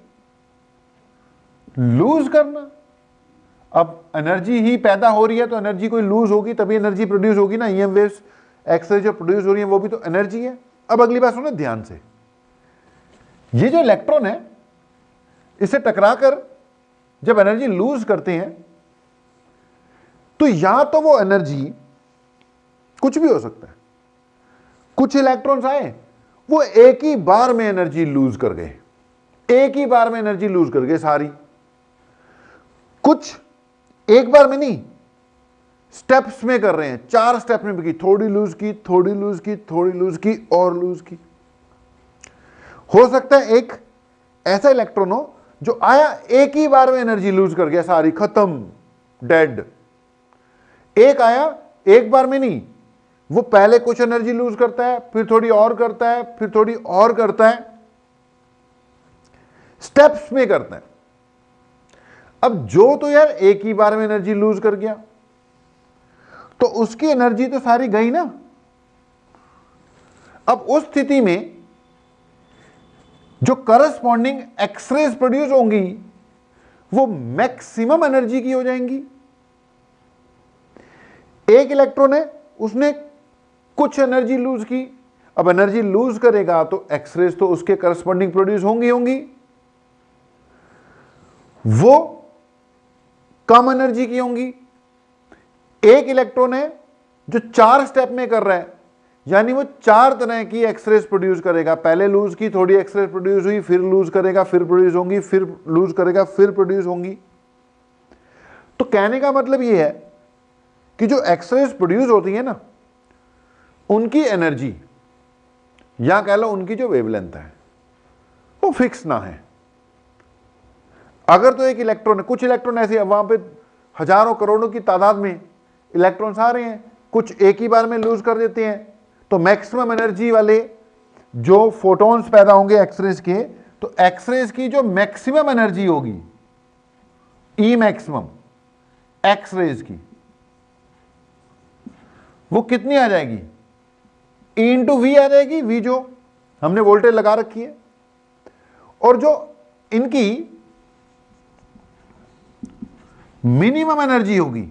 Speaker 1: लूज करना। अब एनर्जी ही पैदा हो रही है तो एनर्जी कोई लूज होगी तभी एनर्जी प्रोड्यूस होगी ना। ईएम वेव्स एक्सरे जो प्रोड्यूस हो रही है वो भी तो एनर्जी है। अब अगली बात सुनो ध्यान से, ये जो इलेक्ट्रॉन है इससे टकराकर जब एनर्जी लूज करते हैं तो या तो वो एनर्जी कुछ भी हो सकता है, कुछ इलेक्ट्रॉन्स आए वो एक ही बार में एनर्जी लूज कर गए, एक ही बार में एनर्जी लूज कर गए सारी, कुछ एक बार में नहीं स्टेप्स में कर रहे हैं, 4 स्टेप में भी की, थोड़ी लूज की, थोड़ी लूज की, थोड़ी लूज की और लूज की। हो सकता है एक ऐसा इलेक्ट्रॉन हो जो आया एक ही बार में एनर्जी लूज कर गया सारी, खत्म, डेड। एक आया एक बार में नहीं, वो पहले कुछ एनर्जी लूज करता है, फिर थोड़ी और करता है, फिर थोड़ी और करता है, स्टेप्स में करता है। अब जो तो यार एक ही बार में एनर्जी लूज कर गया तो उसकी एनर्जी तो सारी गई ना। अब उस स्थिति में जो करस्पॉन्डिंग एक्सरेज प्रोड्यूस होंगी वो मैक्सिमम एनर्जी की हो जाएंगी। एक इलेक्ट्रॉन है उसने कुछ एनर्जी लूज की, अब एनर्जी लूज करेगा तो एक्सरेज तो उसके करस्पॉन्डिंग प्रोड्यूस होंगी, वो कम एनर्जी की होंगी। एक इलेक्ट्रॉन है जो 4 स्टेप में कर रहा है, यानी वो 4 तरह की एक्सरेज प्रोड्यूस करेगा, पहले लूज की, थोड़ी एक्सरेज प्रोड्यूस हुई, फिर लूज करेगा, फिर प्रोड्यूस होंगी, फिर लूज करेगा, फिर प्रोड्यूस होंगी। तो कहने का मतलब ये है कि जो एक्सरेज प्रोड्यूस होती है ना उनकी एनर्जी या कह लो उनकी जो वेवलेंथ है वो फिक्स ना है। अगर तो एक इलेक्ट्रॉन है, कुछ इलेक्ट्रॉन ऐसे वहां पे हजारों करोड़ों की तादाद में इलेक्ट्रॉन्स आ रहे हैं, कुछ एक ही बार में लूज कर देते हैं, तो मैक्सिमम एनर्जी वाले जो फोटॉन्स पैदा होंगे एक्सरेज के, तो एक्सरेज की जो मैक्सिमम एनर्जी होगी ई मैक्सिमम एक्सरेज की वो कितनी आ जाएगी, ई इंटू वी आ जाएगी, वी जो हमने वोल्टेज लगा रखी है। और जो इनकी मिनिमम एनर्जी होगी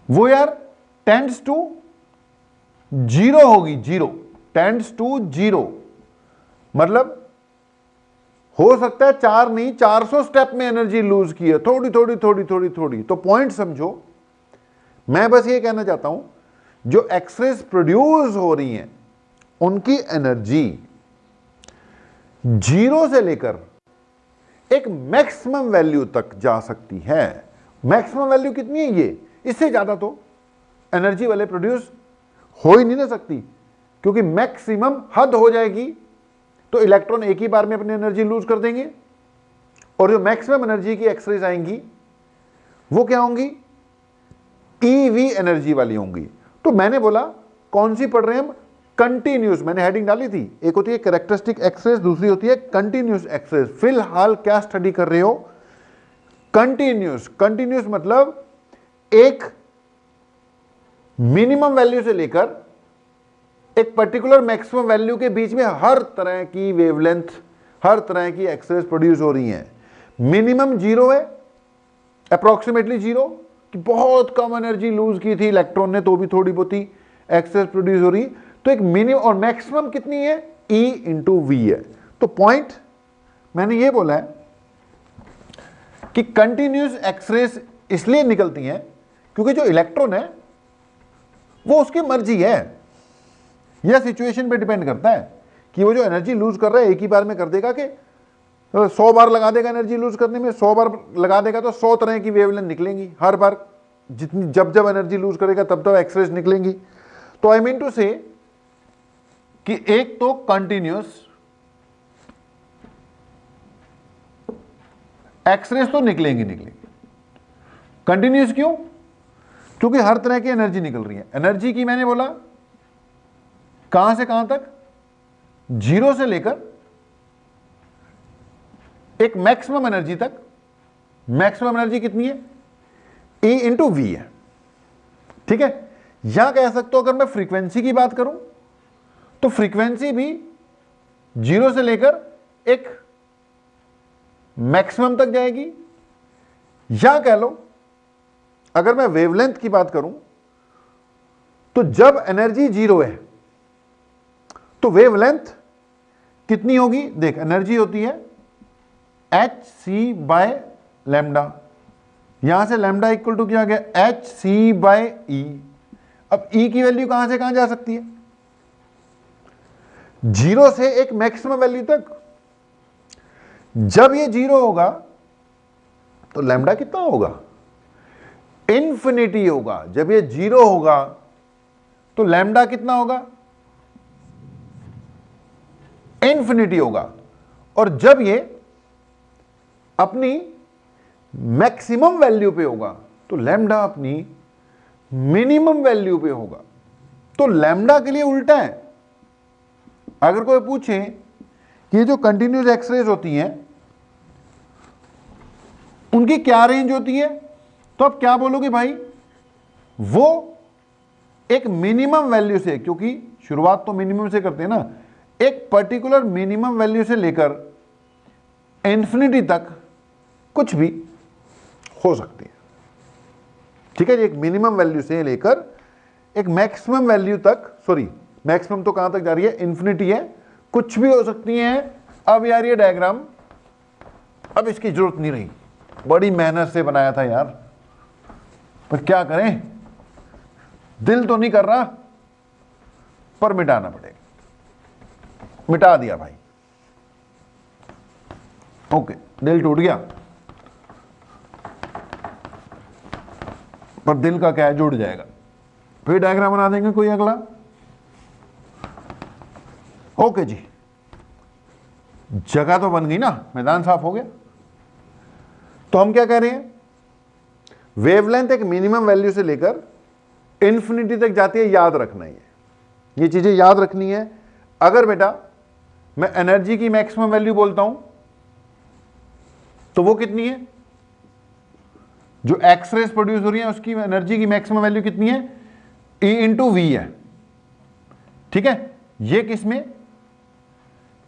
Speaker 1: वो यार टेंड्स टू 0 होगी, 0 टेंड्स टू 0, मतलब हो सकता है 4 नहीं 400 स्टेप में एनर्जी लूज की है, थोड़ी थोड़ी थोड़ी थोड़ी थोड़ी। तो पॉइंट समझो, मैं बस ये कहना चाहता हूं जो एक्सरेज प्रोड्यूस हो रही हैं उनकी एनर्जी जीरो से लेकर एक मैक्सिमम वैल्यू तक जा सकती है। मैक्सिमम वैल्यू कितनी है? ये, इससे ज्यादा तो एनर्जी वाले प्रोड्यूस हो ही नहीं ना सकती, क्योंकि मैक्सिमम हद हो जाएगी तो इलेक्ट्रॉन एक ही बार में अपनी एनर्जी लूज कर देंगे, और जो मैक्सिमम एनर्जी की एक्सरेज आएंगी वो क्या होंगी? ईवी एनर्जी वाली होंगी। तो मैंने बोला कौन सी पढ़ रहे हैं हम? कंटिन्यूस, मैंने हेडिंग डाली थी, एक होती है कैरेक्टरिस्टिक एक्सरेज, दूसरी होती है कंटिन्यूस एक्सरेज। फिलहाल क्या स्टडी कर रहे हो? कंटिन्यूस। कंटिन्यूस मतलब एक मिनिमम वैल्यू से लेकर एक पर्टिकुलर मैक्सिमम वैल्यू के बीच में हर तरह की वेवलेंथ, हर तरह की एक्सरेज प्रोड्यूस हो रही हैं। मिनिमम जीरो है, अप्रोक्सीमेटली जीरो, कि बहुत कम एनर्जी लूज की थी इलेक्ट्रॉन ने तो भी थोड़ी बहुत ही एक्सरेज प्रोड्यूस हो रही। तो एक मिनिमम और मैक्सिमम कितनी है? E इंटू वी है। तो पॉइंट मैंने ये बोला है कि कंटिन्यूस एक्सरेज इसलिए निकलती हैं क्योंकि जो इलेक्ट्रॉन है वो उसकी मर्जी है, यह सिचुएशन पे डिपेंड करता है कि वो जो एनर्जी लूज कर रहा है एक ही बार में कर देगा कि 100 बार लगा देगा एनर्जी लूज करने में। 100 बार लगा देगा तो 100 तरह की वेवलेंथ निकलेंगी, हर बार जितनी जब जब एनर्जी लूज करेगा तब तब एक्सरेज निकलेंगी। तो आई मीन टू से कि एक तो कंटिन्यूस एक्सरेज तो निकलेंगी। कंटिन्यूस क्यों? क्योंकि हर तरह की एनर्जी निकल रही है। एनर्जी की मैंने बोला कहां से कहां तक? जीरो से लेकर एक मैक्सिमम एनर्जी तक। मैक्सिमम एनर्जी कितनी है? E इंटू वी है, ठीक है। यहां कह सकते हो अगर मैं फ्रीक्वेंसी की बात करूं तो फ्रीक्वेंसी भी जीरो से लेकर एक मैक्सिमम तक जाएगी। या कह लो अगर मैं वेवलेंथ की बात करूं तो जब एनर्जी जीरो है तो वेवलेंथ कितनी होगी? देख, एनर्जी होती है एच सी बाय लैम्डा, यहां से लैम्डा इक्वल टू क्या गया? एच सी बाय ई। अब ई की वैल्यू कहां से कहां जा सकती है? जीरो से एक मैक्सिमम वैल्यू तक। जब ये जीरो होगा तो लैम्डा कितना होगा? इन्फिनिटी होगा। जब ये जीरो होगा तो लैम्डा कितना होगा? इन्फिनिटी होगा। और जब ये अपनी मैक्सिमम वैल्यू पे होगा तो लैम्डा अपनी मिनिमम वैल्यू पे होगा। तो लैम्डा के लिए उल्टा है। अगर कोई पूछे कि ये जो कंटिन्यूस एक्सरेज होती हैं उनकी क्या रेंज होती है, तो आप क्या बोलोगे भाई? वो एक मिनिमम वैल्यू से, क्योंकि शुरुआत तो मिनिमम से करते हैं ना, एक पर्टिकुलर मिनिमम वैल्यू से लेकर इंफिनिटी तक कुछ भी हो सकती है, ठीक है। एक मिनिमम वैल्यू से लेकर एक मैक्सिमम वैल्यू तक, सॉरी मैक्सिमम तो कहां तक जा रही है? इंफिनिटी है, कुछ भी हो सकती है। अब यार ये डायग्राम अब इसकी जरूरत नहीं रही, बड़ी मेहनत से बनाया था यार, पर क्या करें, दिल तो नहीं कर रहा, पर मिटाना पड़ेगा। मिटा दिया भाई, ओके, दिल टूट गया, पर दिल का क्या है, जुड़ जाएगा। फिर डायग्राम बना देंगे कोई अगला। ओके जी, जगह तो बन गई ना, मैदान साफ हो गया। तो हम क्या कह रहे हैं? वेवलेंथ एक मिनिमम वैल्यू से लेकर इंफिनिटी तक जाती है, याद रखना है, ये चीजें याद रखनी है। अगर बेटा मैं एनर्जी की मैक्सिमम वैल्यू बोलता हूं तो वो कितनी है? जो एक्सरेज प्रोड्यूस हो रही है उसकी एनर्जी की मैक्सिमम वैल्यू कितनी है? E इंटू वी है, ठीक है। ये किस में?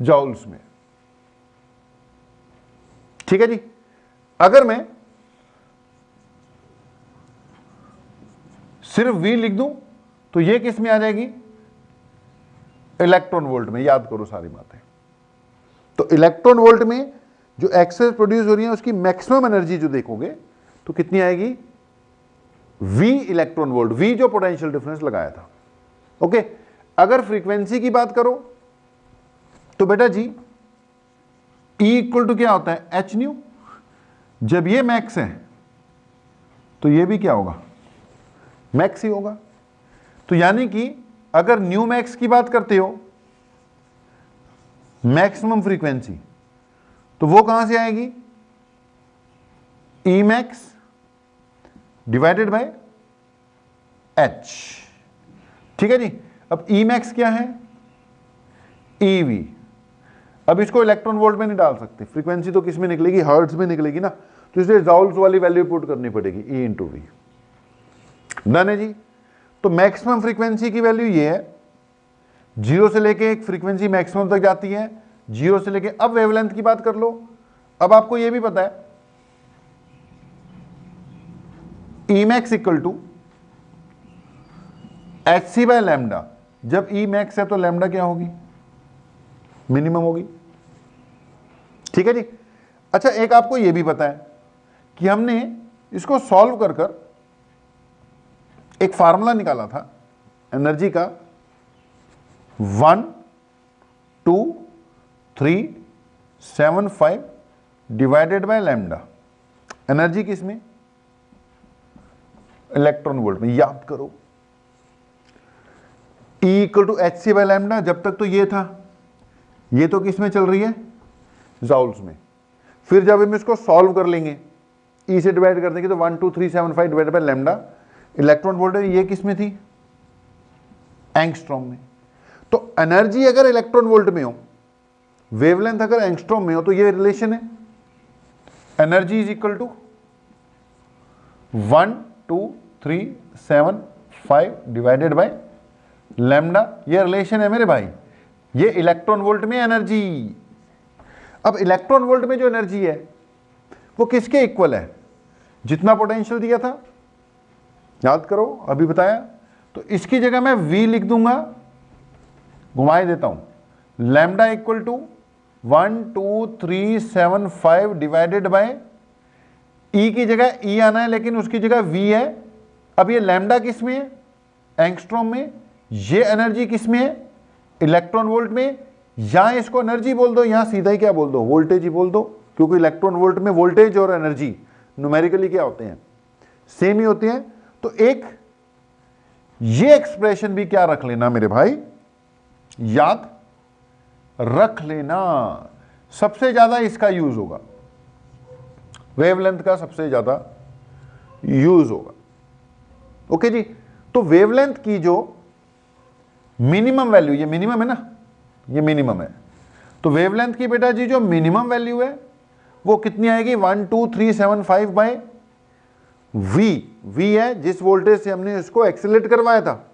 Speaker 1: जॉल्स में, ठीक है जी। अगर मैं सिर्फ V लिख दूं तो ये किस में आ जाएगी? इलेक्ट्रॉन वोल्ट में। याद करो सारी बातें। तो इलेक्ट्रॉन वोल्ट में जो एक्सरेज प्रोड्यूस हो रही है उसकी मैक्सिमम एनर्जी जो देखोगे तो कितनी आएगी? V इलेक्ट्रॉन वोल्ट, V जो पोटेंशियल डिफरेंस लगाया था, ओके। अगर फ्रीक्वेंसी की बात करो तो बेटा जी ई इक्वल टू क्या होता है, एच न्यू। जब ये मैक्स है तो ये भी क्या होगा, मैक्स ही होगा। तो यानी कि अगर न्यू मैक्स की बात करते हो, मैक्सिमम फ्रीक्वेंसी, तो वो कहां से आएगी, E max divided by H. ठीक है जी। अब ई मैक्स क्या है, ई वी। अब इसको इलेक्ट्रॉन वोल्ट में नहीं डाल सकते, फ्रीक्वेंसी तो किस में निकलेगी, हर्ट्ज में निकलेगी ना, तो इसलिए जाउल्स वाली वैल्यू पुट करनी पड़ेगी, ई इंटू वी। डन है जी। तो मैक्सिमम फ्रीक्वेंसी की वैल्यू ये है, जीरो से लेके एक फ्रीक्वेंसी मैक्सिमम तक जाती है, जीरो से लेके, अब वेवलेंथ की बात कर लो। अब आपको ये भी पता है E max equal to H C by lambda. जब ई मैक्स है तो लैम्डा क्या होगी, मिनिमम होगी। ठीक है जी। अच्छा, एक आपको यह भी पता है कि हमने इसको सॉल्व कर कर एक फार्मूला निकाला था एनर्जी का, 12375 डिवाइडेड बाय लैम्डा। एनर्जी किसमें, इलेक्ट्रॉन वोल्ट में। याद करो, E equal to H C by lambda. जब तक तो ये था, ये तो किस में चल रही है, जाउल्स में। फिर जब हम इसको सॉल्व कर लेंगे, E से डिवाइड कर देंगे तो 12375 divided by lambda, electron volt है, ये किस में थी, एंगस्ट्रॉम में। तो एनर्जी अगर इलेक्ट्रॉन वोल्ट में हो, वेवलेंथ अगर एंगस्ट्रॉम में हो, तो ये रिलेशन है, energy is equal to 12375 divided by lambda. ये रिलेशन है मेरे भाई, ये इलेक्ट्रॉन वोल्ट में एनर्जी। अब इलेक्ट्रॉन वोल्ट में जो एनर्जी है वो किसके इक्वल है, जितना पोटेंशियल दिया था, याद करो अभी बताया। तो इसकी जगह मैं V लिख दूंगा, घुमाए देता हूं, lambda equal to 12375 divided by, E की जगह E आना है लेकिन उसकी जगह V है। अब ये लैम्डा किस में है, एंगस्ट्रॉम में। ये एनर्जी किस में है, इलेक्ट्रॉन वोल्ट में। यहां इसको एनर्जी बोल दो, यहां सीधा ही क्या बोल दो, वोल्टेज ही बोल दो, क्योंकि इलेक्ट्रॉन वोल्ट में वोल्टेज और एनर्जी न्यूमेरिकली क्या होते हैं, सेम ही होते हैं। तो एक ये एक्सप्रेशन भी क्या रख लेना मेरे भाई, याद रख लेना। सबसे ज्यादा इसका यूज होगा, वेवलेंथ का सबसे ज्यादा यूज होगा। ओके जी। तो वेवलेंथ की जो मिनिमम वैल्यू, ये मिनिमम है ना, ये मिनिमम है, तो वेवलेंथ की बेटा जी जो मिनिमम वैल्यू है वो कितनी आएगी, 12375 बाय V। V है जिस वोल्टेज से हमने इसको एक्सीलरेट करवाया था।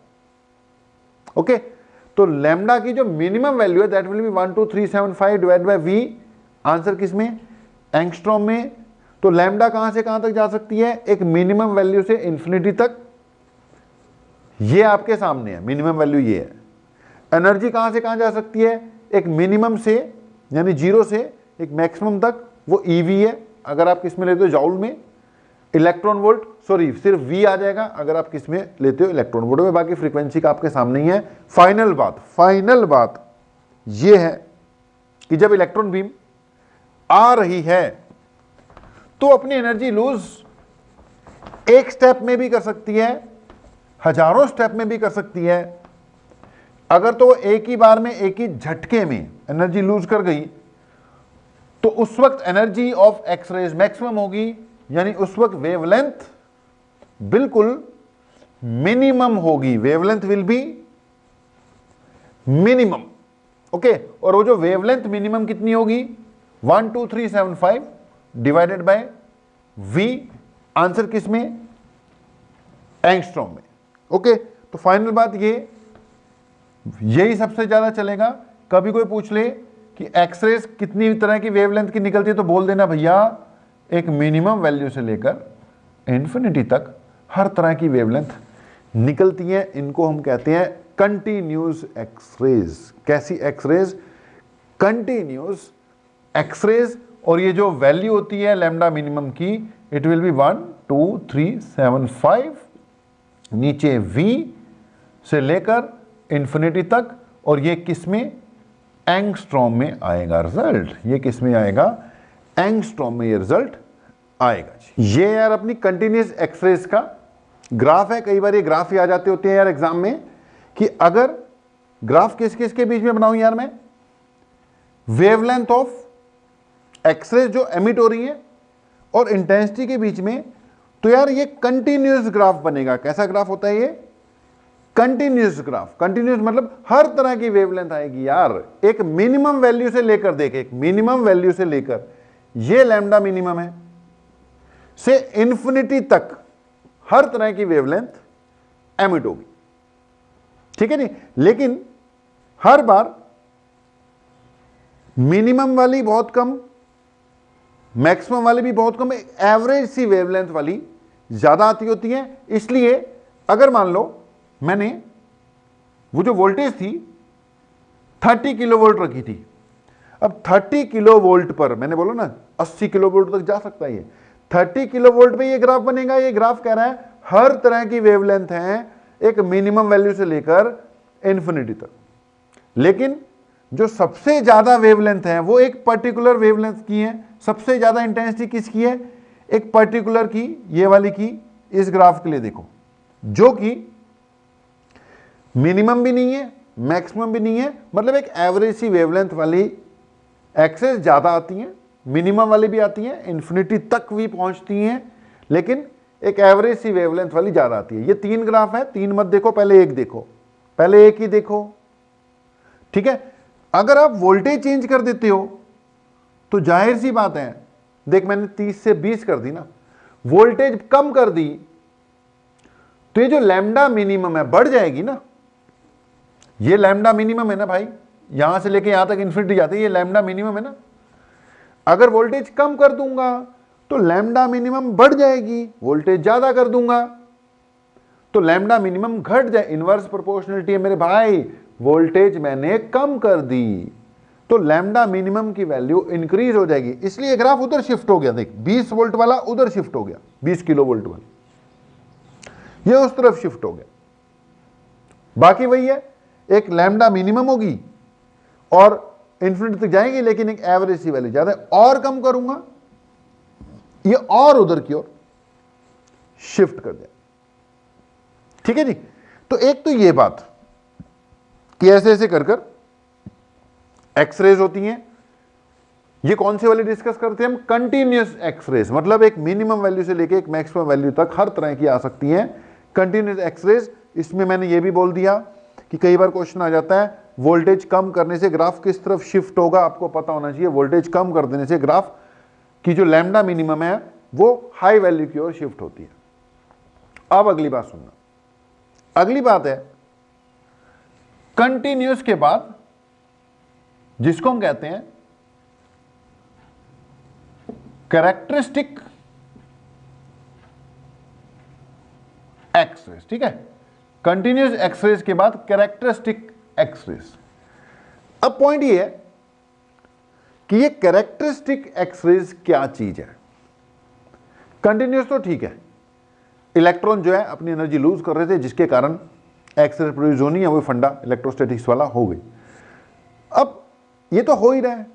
Speaker 1: ओके, तो लैम्डा की जो मिनिमम वैल्यू है that will B 12375 divide by V। Answer किसमें, एंगस्ट्रॉम में। तो लैम्डा कहां से कहां तक जा सकती है, एक मिनिमम वैल्यू से इंफिनिटी तक। ये आपके सामने है, मिनिमम वैल्यू ये है। एनर्जी कहां से कहां जा सकती है, एक मिनिमम से यानी जीरो से एक मैक्सिमम तक, वो EV है अगर आप किस में लेते हो, जाउल में। इलेक्ट्रॉन वोल्ट, सॉरी सिर्फ V आ जाएगा अगर आप किस में लेते हो, इलेक्ट्रॉन वोल्ट में। बाकी फ्रीक्वेंसी का आपके सामने ही है। फाइनल बात ये है कि जब इलेक्ट्रॉन बीम आ रही है तो अपनी एनर्जी लूज एक स्टेप में भी कर सकती है, हजारों स्टेप में भी कर सकती है। अगर तो एक ही बार में, एक ही झटके में एनर्जी लूज कर गई तो उस वक्त एनर्जी ऑफ एक्सरेज मैक्सिमम होगी, यानी उस वक्त वेवलेंथ बिल्कुल मिनिमम होगी। Wavelength will be minimum. Okay, और वो जो वेवलेंथ मिनिमम कितनी होगी, 12375 डिवाइडेड बाय V। आंसर किस में, एंगस्ट्रॉम में। ओके, तो फाइनल बात ये, यही सबसे ज्यादा चलेगा। कभी कोई पूछ ले कि एक्सरेज कितनी तरह की वेवलेंथ की निकलती है, तो बोल देना भैया एक मिनिमम वैल्यू से लेकर इंफिनिटी तक हर तरह की वेवलेंथ निकलती है। इनको हम कहते हैं कंटिन्यूस एक्सरेज। कैसी एक्सरेज, कंटिन्यूस एक्सरेज। और ये जो वैल्यू होती है लैम्डा मिनिमम की, इट विल बी 12375 नीचे V से लेकर इंफिनिटी तक। और ये किस में, एंगस्ट्रॉम में आएगा रिजल्ट। ये किस में आएगा? एंगस्ट्रॉम में ये रिजल्ट आएगा जी। ये यार अपनी कंटिन्यूस एक्सरेज का ग्राफ है। कई बार ये ग्राफ ही आ जाते होते हैं यार एग्जाम में कि अगर ग्राफ किस किस के बीच में बनाऊं यार मैं, वेवलेंथ ऑफ एक्सरेज जो एमिट हो रही है और इंटेंसिटी के बीच में, तो यार ये कंटिन्यूस ग्राफ बनेगा। कैसा ग्राफ होता है ये? Continuous graph. कंटिन्यूस मतलब हर तरह की वेवलेंथ आएगी यार, एक मिनिमम वैल्यू से लेकर, देख एक मिनिमम वैल्यू से लेकर, ये लैम्डा मिनिमम है, से इंफिनिटी तक हर तरह की वेवलेंथ एमिट होगी, ठीक है नहीं। लेकिन हर बार मिनिमम वाली बहुत कम, मैक्सिमम वाली भी बहुत कम, एवरेज सी वेवलेंथ वाली ज्यादा आती होती है। इसलिए अगर मान लो मैंने वो जो वोल्टेज थी 30 किलो वोल्ट रखी थी, अब 30 किलो वोल्ट पर मैंने बोला ना 80 किलो वोल्ट तक जा सकता है ये, 30 किलो वोल्ट पे ये ग्राफ बनेगा। ये ग्राफ कह रहा है हर तरह की वेवलेंथ है, एक मिनिमम वैल्यू से लेकर इंफिनिटी तक। लेकिन जो सबसे ज्यादा वेवलेंथ है वो एक पर्टिकुलर वेवलेंथ की है। सबसे ज्यादा इंटेंसिटी किसकी है? एक पर्टिकुलर की, ये वाली की। इस ग्राफ के लिए देखो, जो कि मिनिमम भी नहीं है, मैक्सिमम भी नहीं है, मतलब एक एवरेज सी वेवलेंथ वाली एक्सेस ज्यादा आती है, मिनिमम वाली भी आती है, इंफिनिटी तक भी पहुंचती हैं, लेकिन एक एवरेज सी वेवलेंथ वाली ज्यादा आती है। ये 3 ग्राफ है, 3 मत देखो, पहले एक देखो, पहले एक ही देखो, ठीक है। अगर आप वोल्टेज चेंज कर देते हो तो जाहिर सी बात है, देख मैंने 30 से 20 कर दी ना, वोल्टेज कम कर दी तो ये जो लैम्डा मिनिमम है बढ़ जाएगी ना। ये लैम्डा मिनिमम है ना भाई, यहां से लेके यहां तक इन्फिनिटी जाती है, ये लैम्डा मिनिमम है ना। अगर वोल्टेज कम कर दूंगा तो लैम्डा मिनिमम बढ़ जाएगी, वोल्टेज ज्यादा कर दूंगा तो लैम्डा मिनिमम घट जाए। इनवर्स प्रोपोर्शनलिटी है मेरे भाई, वोल्टेज मैंने कम कर दी तो लैम्डा मिनिमम की वैल्यू इंक्रीज हो जाएगी। इसलिए ग्राफ उधर शिफ्ट हो गया, देख 20 वोल्ट वाला उधर शिफ्ट हो गया, 20 किलो वोल्ट वाला ये उस तरफ शिफ्ट हो गया। बाकी वही है, एक लैम्डा मिनिमम होगी और इंफिनिटी तक जाएगी, लेकिन एक एवरेज सी वैल्यू ज्यादा है। और कम करूंगा ये और उधर की ओर शिफ्ट कर जाए, ठीक है जी। तो एक तो ये बात कि ऐसे ऐसे कर कर एक्सरेज होती हैं। ये कौन से वाले डिस्कस करते हैं हम? कंटिन्यूस एक्सरेज, मतलब एक मिनिमम वैल्यू से लेके एक मैक्सिमम वैल्यू तक हर तरह की आ सकती हैं कंटिन्यूस एक्सरेज। इसमें मैंने ये भी बोल दिया कि कई बार क्वेश्चन आ जाता है वोल्टेज कम करने से ग्राफ किस तरफ शिफ्ट होगा, आपको पता होना चाहिए। वोल्टेज कम कर देने से ग्राफ की जो लैम्डा मिनिमम है वो हाई वैल्यू की ओर शिफ्ट होती है। अब अगली बात सुनना, अगली बात है कंटिन्यूस के बाद जिसको हम कहते हैं कैरेक्टरिस्टिक एक्सरेज, ठीक है। कंटिन्यूस एक्सरेज के बाद कैरेक्टरिस्टिक एक्सरेज। अब पॉइंट ये है कि ये कैरेक्टरिस्टिक एक्सरेज क्या चीज है। कंटिन्यूस तो ठीक है, इलेक्ट्रॉन जो है अपनी एनर्जी लूज कर रहे थे जिसके कारण एक्सरे प्रोड्यूस होनी है, वो फंडा इलेक्ट्रोस्टैटिक्स वाला हो गई। अब ये तो हो ही रहा है,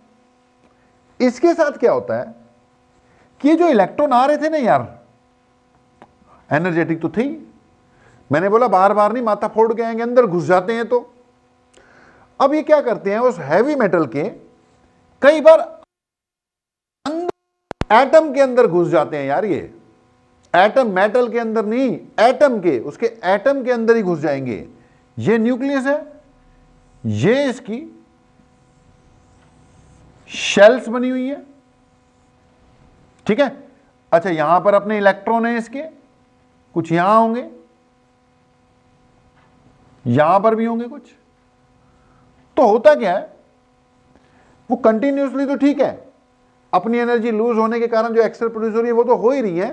Speaker 1: इसके साथ क्या होता है कि ये जो इलेक्ट्रॉन आ रहे थे ना यार, एनर्जेटिक तो थे ही, मैंने बोला बार बार नहीं, माथा फोड़ के आएंगे, अंदर घुस जाते हैं। तो अब ये क्या करते हैं, उस हैवी मेटल के कई बार एटम के अंदर घुस जाते हैं यार। ये एटम मेटल के अंदर नहीं, एटम के, उसके एटम के अंदर ही घुस जाएंगे। ये न्यूक्लियस है, ये इसकी शेल्स बनी हुई है, ठीक है। अच्छा, यहां पर अपने इलेक्ट्रॉन है इसके, कुछ यहां होंगे, यहां पर भी होंगे कुछ। तो होता क्या है, वो कंटिन्यूसली तो ठीक है, अपनी एनर्जी लूज होने के कारण जो एक्सरे प्रोड्यूस हो रही है वो तो हो ही रही है।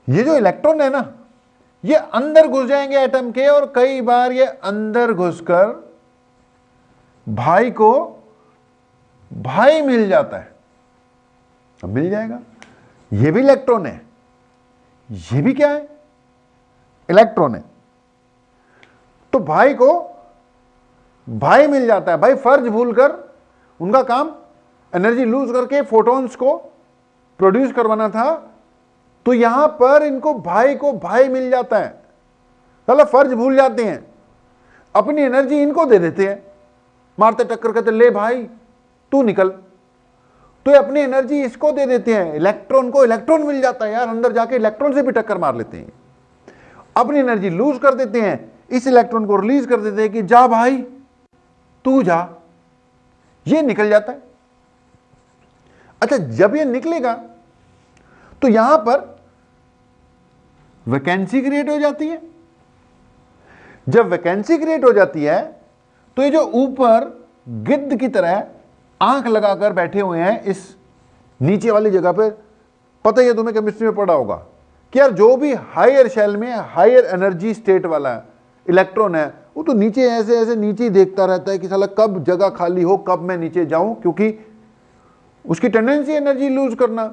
Speaker 1: ये जो इलेक्ट्रॉन है ना, ये अंदर घुस जाएंगे एटम के, और कई बार ये अंदर घुसकर भाई को भाई मिल जाता है। अब मिल जाएगा, ये भी इलेक्ट्रॉन है, ये भी क्या है, इलेक्ट्रॉन है। तो भाई को भाई मिल जाता है। भाई फर्ज भूलकर उनका काम एनर्जी लूज करके फोटॉन्स को प्रोड्यूस करवाना था, तो यहां पर इनको भाई को भाई मिल जाता है। साला फर्ज भूल जाते हैं, अपनी एनर्जी इनको दे देते हैं, मारते टक्कर कहते ले भाई तू निकल, तो ये अपनी एनर्जी इसको दे देते हैं। इलेक्ट्रॉन को इलेक्ट्रॉन मिल जाता है यार, अंदर जाके इलेक्ट्रॉन से भी टक्कर मार लेते हैं, अपनी एनर्जी लूज कर देते हैं, इस इलेक्ट्रॉन को रिलीज कर देते हैं कि जा भाई तू जा, ये निकल जाता है। अच्छा, जब ये निकलेगा तो यहां पर वैकेंसी क्रिएट हो जाती है। जब वैकेंसी क्रिएट हो जाती है तो ये जो ऊपर गिद्ध की तरह आंख लगाकर बैठे हुए हैं इस नीचे वाली जगह पे, पता ही है तुम्हें, केमिस्ट्री में पढ़ा होगा कि यार जो भी हायर शेल में हायर एनर्जी स्टेट वाला इलेक्ट्रॉन है वो तो नीचे ऐसे ऐसे नीचे ही देखता रहता है कि साला कब जगह खाली हो, कब मैं नीचे जाऊं, क्योंकि उसकी टेंडेंसी एनर्जी लूज करना।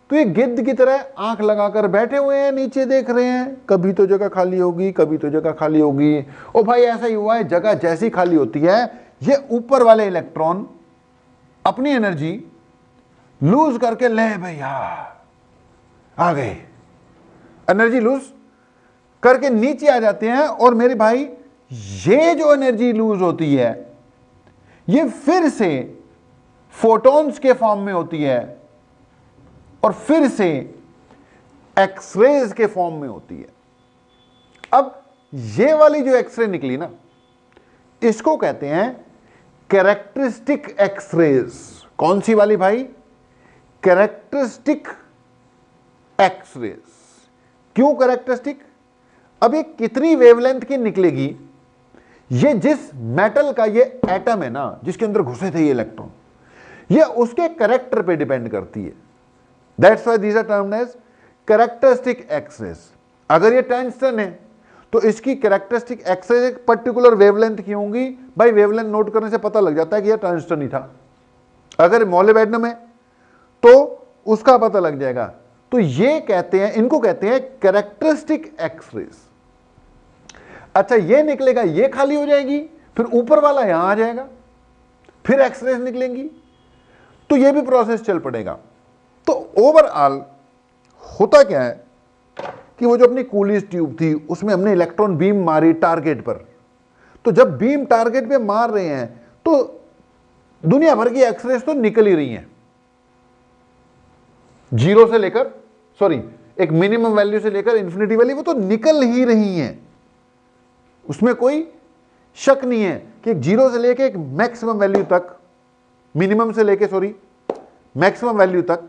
Speaker 1: तो ये गिद्ध की तरह आंख लगाकर बैठे हुए हैं, नीचे देख रहे हैं, कभी तो जगह खाली होगी, कभी तो जगह खाली होगी। ओ भाई ऐसा ही हुआ है, जगह जैसी खाली होती है ये ऊपर वाले इलेक्ट्रॉन अपनी एनर्जी लूज करके ले भैया आ गए, एनर्जी लूज करके नीचे आ जाते हैं। और मेरे भाई ये जो एनर्जी लूज होती है ये फिर से फोटॉन्स के फॉर्म में होती है और फिर से एक्सरेज के फॉर्म में होती है। अब ये वाली जो एक्सरे निकली ना, इसको कहते हैं कैरेक्टरिस्टिक एक्सरेज। कौन सी वाली भाई? Characteristic X rays. क्यों कैरेक्टरिस्टिक? अब ये कितनी वेवलेंथ की निकलेगी, ये जिस मेटल का ये एटम है ना जिसके अंदर घुसे थे ये इलेक्ट्रॉन, ये उसके कैरेक्टर पे डिपेंड करती है। That's why these are termed as characteristic X rays. अगर ये टंगस्टन है तो इसकी कैरेक्टरिस्टिक एक्सरेज एक पर्टिकुलर वेवलेंथ की होंगी। भाई वेवलेंथ नोट करने से पता लग जाता है कि यह टंगस्टन ही था। अगर मोलिब्डेनम है तो उसका पता लग जाएगा। तो ये कहते हैं, इनको कहते हैं कैरेक्टरिस्टिक एक्सरेज। अच्छा, ये निकलेगा, ये खाली हो जाएगी, फिर ऊपर वाला यहां आ जाएगा, फिर एक्सरेज निकलेंगी, तो ये भी प्रोसेस चल पड़ेगा। तो ओवरऑल होता क्या है कि वो जो अपनी कूलिज ट्यूब थी उसमें हमने इलेक्ट्रॉन बीम मारी टारगेट पर, तो जब बीम टारगेट पे मार रहे हैं तो दुनिया भर की एक्सरेज तो निकल ही रही हैं, जीरो से लेकर, सॉरी एक मिनिमम वैल्यू से लेकर इंफिनिटी वैल्यू, वो तो निकल ही रही हैं, उसमें कोई शक नहीं है कि जीरो से लेकर एक मैक्सिमम वैल्यू तक, मिनिमम से लेकर सॉरी मैक्सिमम वैल्यू तक,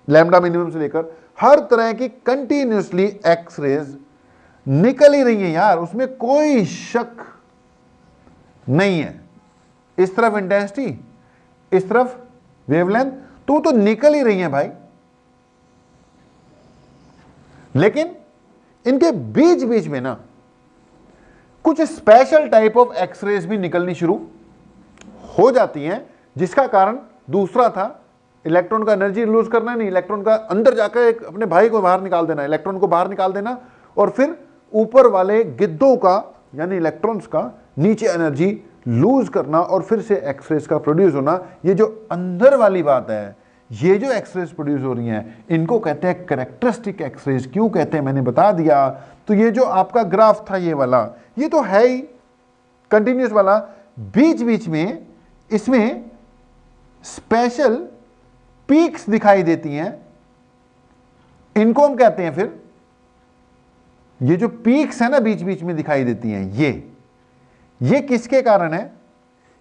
Speaker 1: लैम्डा मिनिमम से लेकर हर तरह की कंटिन्यूसली एक्सरेज निकल ही रही है यार, उसमें कोई शक नहीं है। इस तरफ इंटेंसिटी, इस तरफ वेवलेंथ, तो निकल ही रही है भाई। लेकिन इनके बीच बीच में ना कुछ स्पेशल टाइप ऑफ एक्सरेज भी निकलनी शुरू हो जाती हैं, जिसका कारण दूसरा था, इलेक्ट्रॉन का एनर्जी लूज करना नहीं, इलेक्ट्रॉन का अंदर जाकर एक अपने भाई को बाहर निकाल देना, इलेक्ट्रॉन को बाहर निकाल देना, और फिर ऊपर वाले गिद्धों का यानी इलेक्ट्रॉन्स का नीचे एनर्जी लूज करना और फिर से एक्सरेज का प्रोड्यूस होना। ये जो अंदर वाली बात है, ये जो एक्सरेज प्रोड्यूस हो रही हैं, इनको कहते हैं कैरेक्टरिस्टिक एक्सरेज। क्यों कहते हैं मैंने बता दिया। तो ये जो आपका ग्राफ था ये वाला, ये तो है ही कंटिन्यूस वाला, बीच बीच में इसमें स्पेशल पीक्स दिखाई देती हैं, इनको हम कहते हैं फिर, ये जो पीक्स है ना बीच बीच में दिखाई देती हैं, ये किसके कारण है?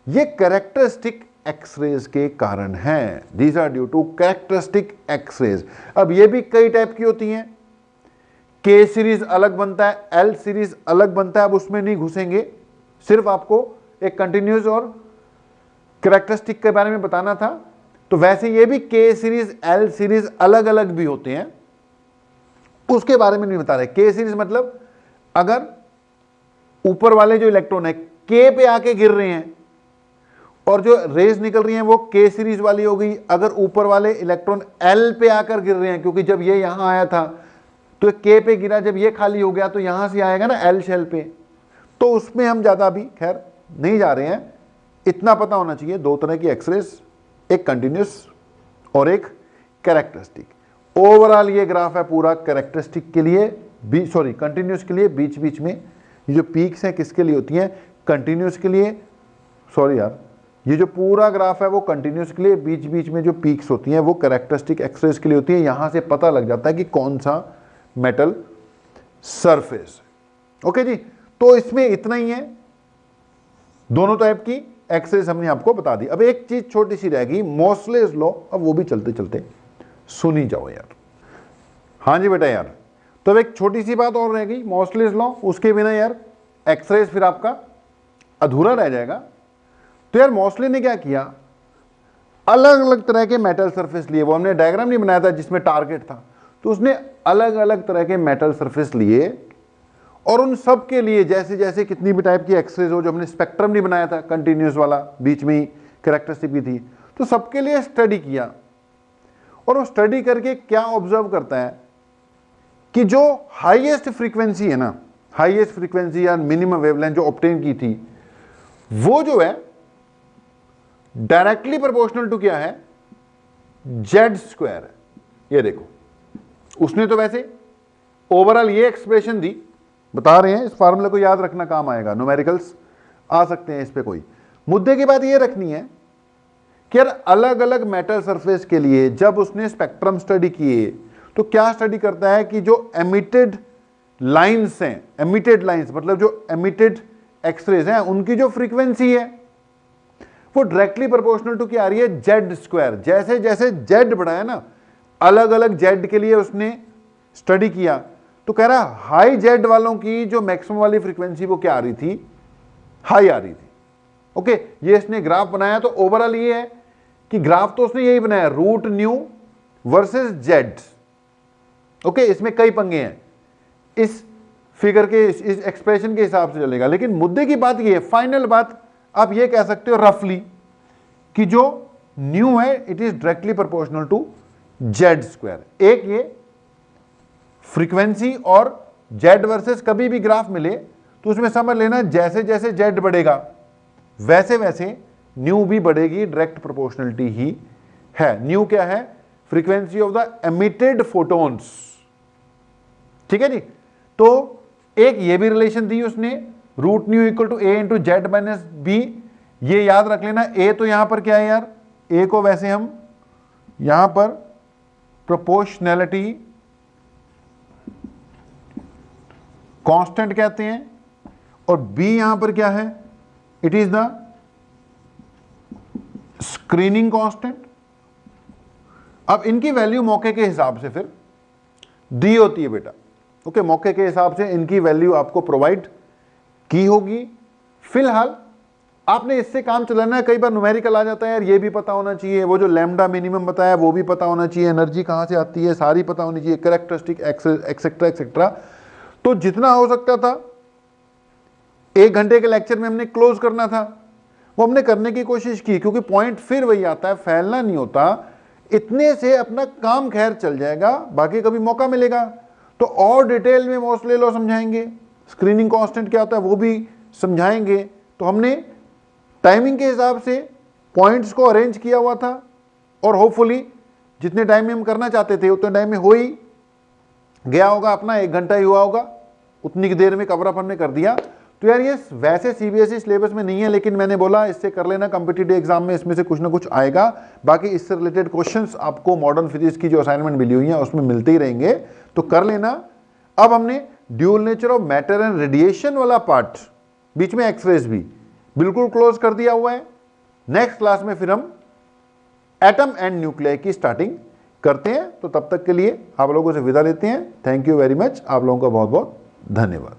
Speaker 1: ये कैरेक्टरिस्टिक एक्सरेज के कारण है। These are due to characteristic X rays. अब ये भी कई टाइप की होती हैं, के सीरीज अलग बनता है, एल सीरीज अलग बनता है, अब उसमें नहीं घुसेंगे, सिर्फ आपको एक कंटिन्यूस और कैरेक्टरिस्टिक के बारे में बताना था। तो वैसे ये भी के सीरीज एल सीरीज अलग अलग भी होते हैं, उसके बारे में नहीं बता रहे। के सीरीज मतलब अगर ऊपर वाले जो इलेक्ट्रॉन है के पे आके गिर रहे हैं और जो रेज निकल रही हैं वो के सीरीज वाली हो गई। अगर ऊपर वाले इलेक्ट्रॉन एल पे आकर गिर रहे हैं, क्योंकि जब ये यहां आया था तो के पे गिरा, जब ये खाली हो गया तो यहां से आएगा ना एल शेल पे, तो उसमें हम ज्यादा अभी खैर नहीं जा रहे हैं, इतना पता होना चाहिए, दो तरह की एक्सरेज, एक कंटिन्यूस और एक कैरेक्टरिस्टिक। ओवरऑल ये ग्राफ है पूरा कैरेक्टरिस्टिक के लिए, कंटिन्यूस के लिए, बीच बीच में ये जो पीक्स हैं किसके लिए होती हैं, कंटिन्यूस के लिए, ये जो पूरा ग्राफ है वो कंटिन्यूस के लिए, बीच बीच में जो पीक्स होती हैं वो कैरेक्टरिस्टिक एक्सरेज के लिए होती है। यहां से पता लग जाता है कि कौन सा मेटल सरफेस। ओके जी, तो इसमें इतना ही है, दोनों टाइप की एक्सरेज हमने आपको बता दी। अब एक चीज छोटी सी रहेगी, मोसलेस लॉ, अब वो भी चलते चलते सुनी जाओ यार। हाँ जी बेटा यार, तो अब एक छोटी सी बात और रहेगी, मोसलेस लॉ, उसके बिना यार एक्सरेज फिर आपका अधूरा रह जाएगा। तो यार मोसले ने क्या किया, अलग अलग तरह के मेटल सरफेस लिए, वो हमने डायग्राम नहीं बनाया था जिसमें टारगेट था, तो उसने अलग अलग तरह के मेटल सरफेस लिए और उन सब के लिए जैसे जैसे कितनी भी टाइप की एक्सरेज हो, जो हमने स्पेक्ट्रम नहीं बनाया था कंटिन्यूस वाला, बीच में ही कैरेक्टरिस्टिक भी थी, तो सबके लिए स्टडी किया। और वो स्टडी करके क्या ऑब्जर्व करता है कि जो हाईएस्ट फ्रीक्वेंसी है ना, हाईएस्ट फ्रीक्वेंसी या मिनिमम वेवलेंथ जो ऑब्टेन की थी, वो जो है डायरेक्टली प्रोपोर्शनल टू क्या है, जेड स्क्वायर है। ये देखो, उसने तो वैसे ओवरऑल ये एक्सप्रेशन दी, बता रहे हैं, इस फार्मूले को याद रखना काम आएगा, न्यूमेरिकल्स आ सकते हैं इस पे। कोई मुद्दे की बात ये रखनी है कि यार अलग अलग मेटल सरफेस के लिए जब उसने स्पेक्ट्रम स्टडी किए तो क्या स्टडी करता है कि जो एमिटेड लाइंस हैं, एमिटेड लाइंस मतलब जो एमिटेड एक्सरेज हैं, उनकी जो फ्रीक्वेंसी है वो डायरेक्टली प्रोपोर्शनल टू क्या आ रही है, जेड स्क्वायर। जैसे जैसे जेड बढ़ा है ना, अलग अलग जेड के लिए उसने स्टडी किया, तो कह रहा है हाई जेड वालों की जो मैक्सिमम वाली फ्रीक्वेंसी वो क्या आ रही थी, हाई आ रही थी। ओके, ये इसने ग्राफ बनाया, तो ओवरऑल ये है कि ग्राफ तो उसने यही बनाया, root nu versus Z. Okay, इसमें कई पंगे हैं, इस फिगर के इस एक्सप्रेशन के हिसाब से चलेगा, लेकिन मुद्दे की बात ये है, फाइनल बात आप ये कह सकते हो रफली कि जो न्यू है it is directly proportional to Z square. एक ये फ्रीक्वेंसी और जेड वर्सेस कभी भी ग्राफ मिले तो उसमें समझ लेना जैसे जैसे जेड बढ़ेगा वैसे वैसे न्यू भी बढ़ेगी, डायरेक्ट प्रोपोर्शनलिटी ही है। न्यू क्या है, frequency of the emitted photons. ठीक है जी, तो एक ये भी रिलेशन दी उसने, root nu equal to A into Z minus B. ये याद रख लेना, ए तो यहां पर क्या है यार, ए को वैसे हम यहां पर प्रोपोर्शनैलिटी कांस्टेंट कहते हैं, और बी यहां पर क्या है, it is the screening constant. अब इनकी वैल्यू मौके के हिसाब से फिर दी होती है बेटा। ओके, मौके के हिसाब से इनकी वैल्यू आपको प्रोवाइड की होगी। फिलहाल आपने इससे काम चलाना है, कई बार न्यूमेरिकल आ जाता है यार, ये भी पता होना चाहिए, वो जो लैम्डा मिनिमम बताया वो भी पता होना चाहिए, एनर्जी कहां से आती है सारी पता होनी चाहिए, कैरेक्टरिस्टिक एक्सेट्रा एक्सेट्रा। तो जितना हो सकता था 1 घंटे के लेक्चर में हमने क्लोज करना था, वो हमने करने की कोशिश की, क्योंकि पॉइंट फिर वही आता है, फैलना नहीं होता। इतने से अपना काम खैर चल जाएगा, बाकी कभी मौका मिलेगा तो और डिटेल में मोसले लॉ समझाएंगे, स्क्रीनिंग कांस्टेंट क्या होता है वो भी समझाएंगे। तो हमने टाइमिंग के हिसाब से पॉइंट्स को अरेंज किया हुआ था, और होपफुली जितने टाइम में हम करना चाहते थे उतने टाइम में हो ही गया होगा, अपना 1 घंटा ही हुआ होगा, उतनी देर में कवर अप हमने कर दिया। तो यार ये वैसे सीबीएसई सिलेबस में नहीं है, लेकिन मैंने बोला इससे कर लेना, कॉम्पिटिटिव एग्जाम में इसमें से कुछ ना कुछ आएगा। बाकी इससे रिलेटेड क्वेश्चंस आपको मॉडर्न फिजिक्स की जो असाइनमेंट मिली हुई है उसमें मिलते ही रहेंगे, तो कर लेना। अब हमने dual nature of matter and radiation वाला पार्ट, बीच में एक्सरेज भी बिल्कुल क्लोज कर दिया हुआ है। नेक्स्ट क्लास में फिर हम एटम एंड न्यूक्लियर की स्टार्टिंग करते हैं। तो तब तक के लिए आप लोगों से विदा लेते हैं। थैंक यू वेरी मच, आप लोगों का बहुत बहुत धन्यवाद।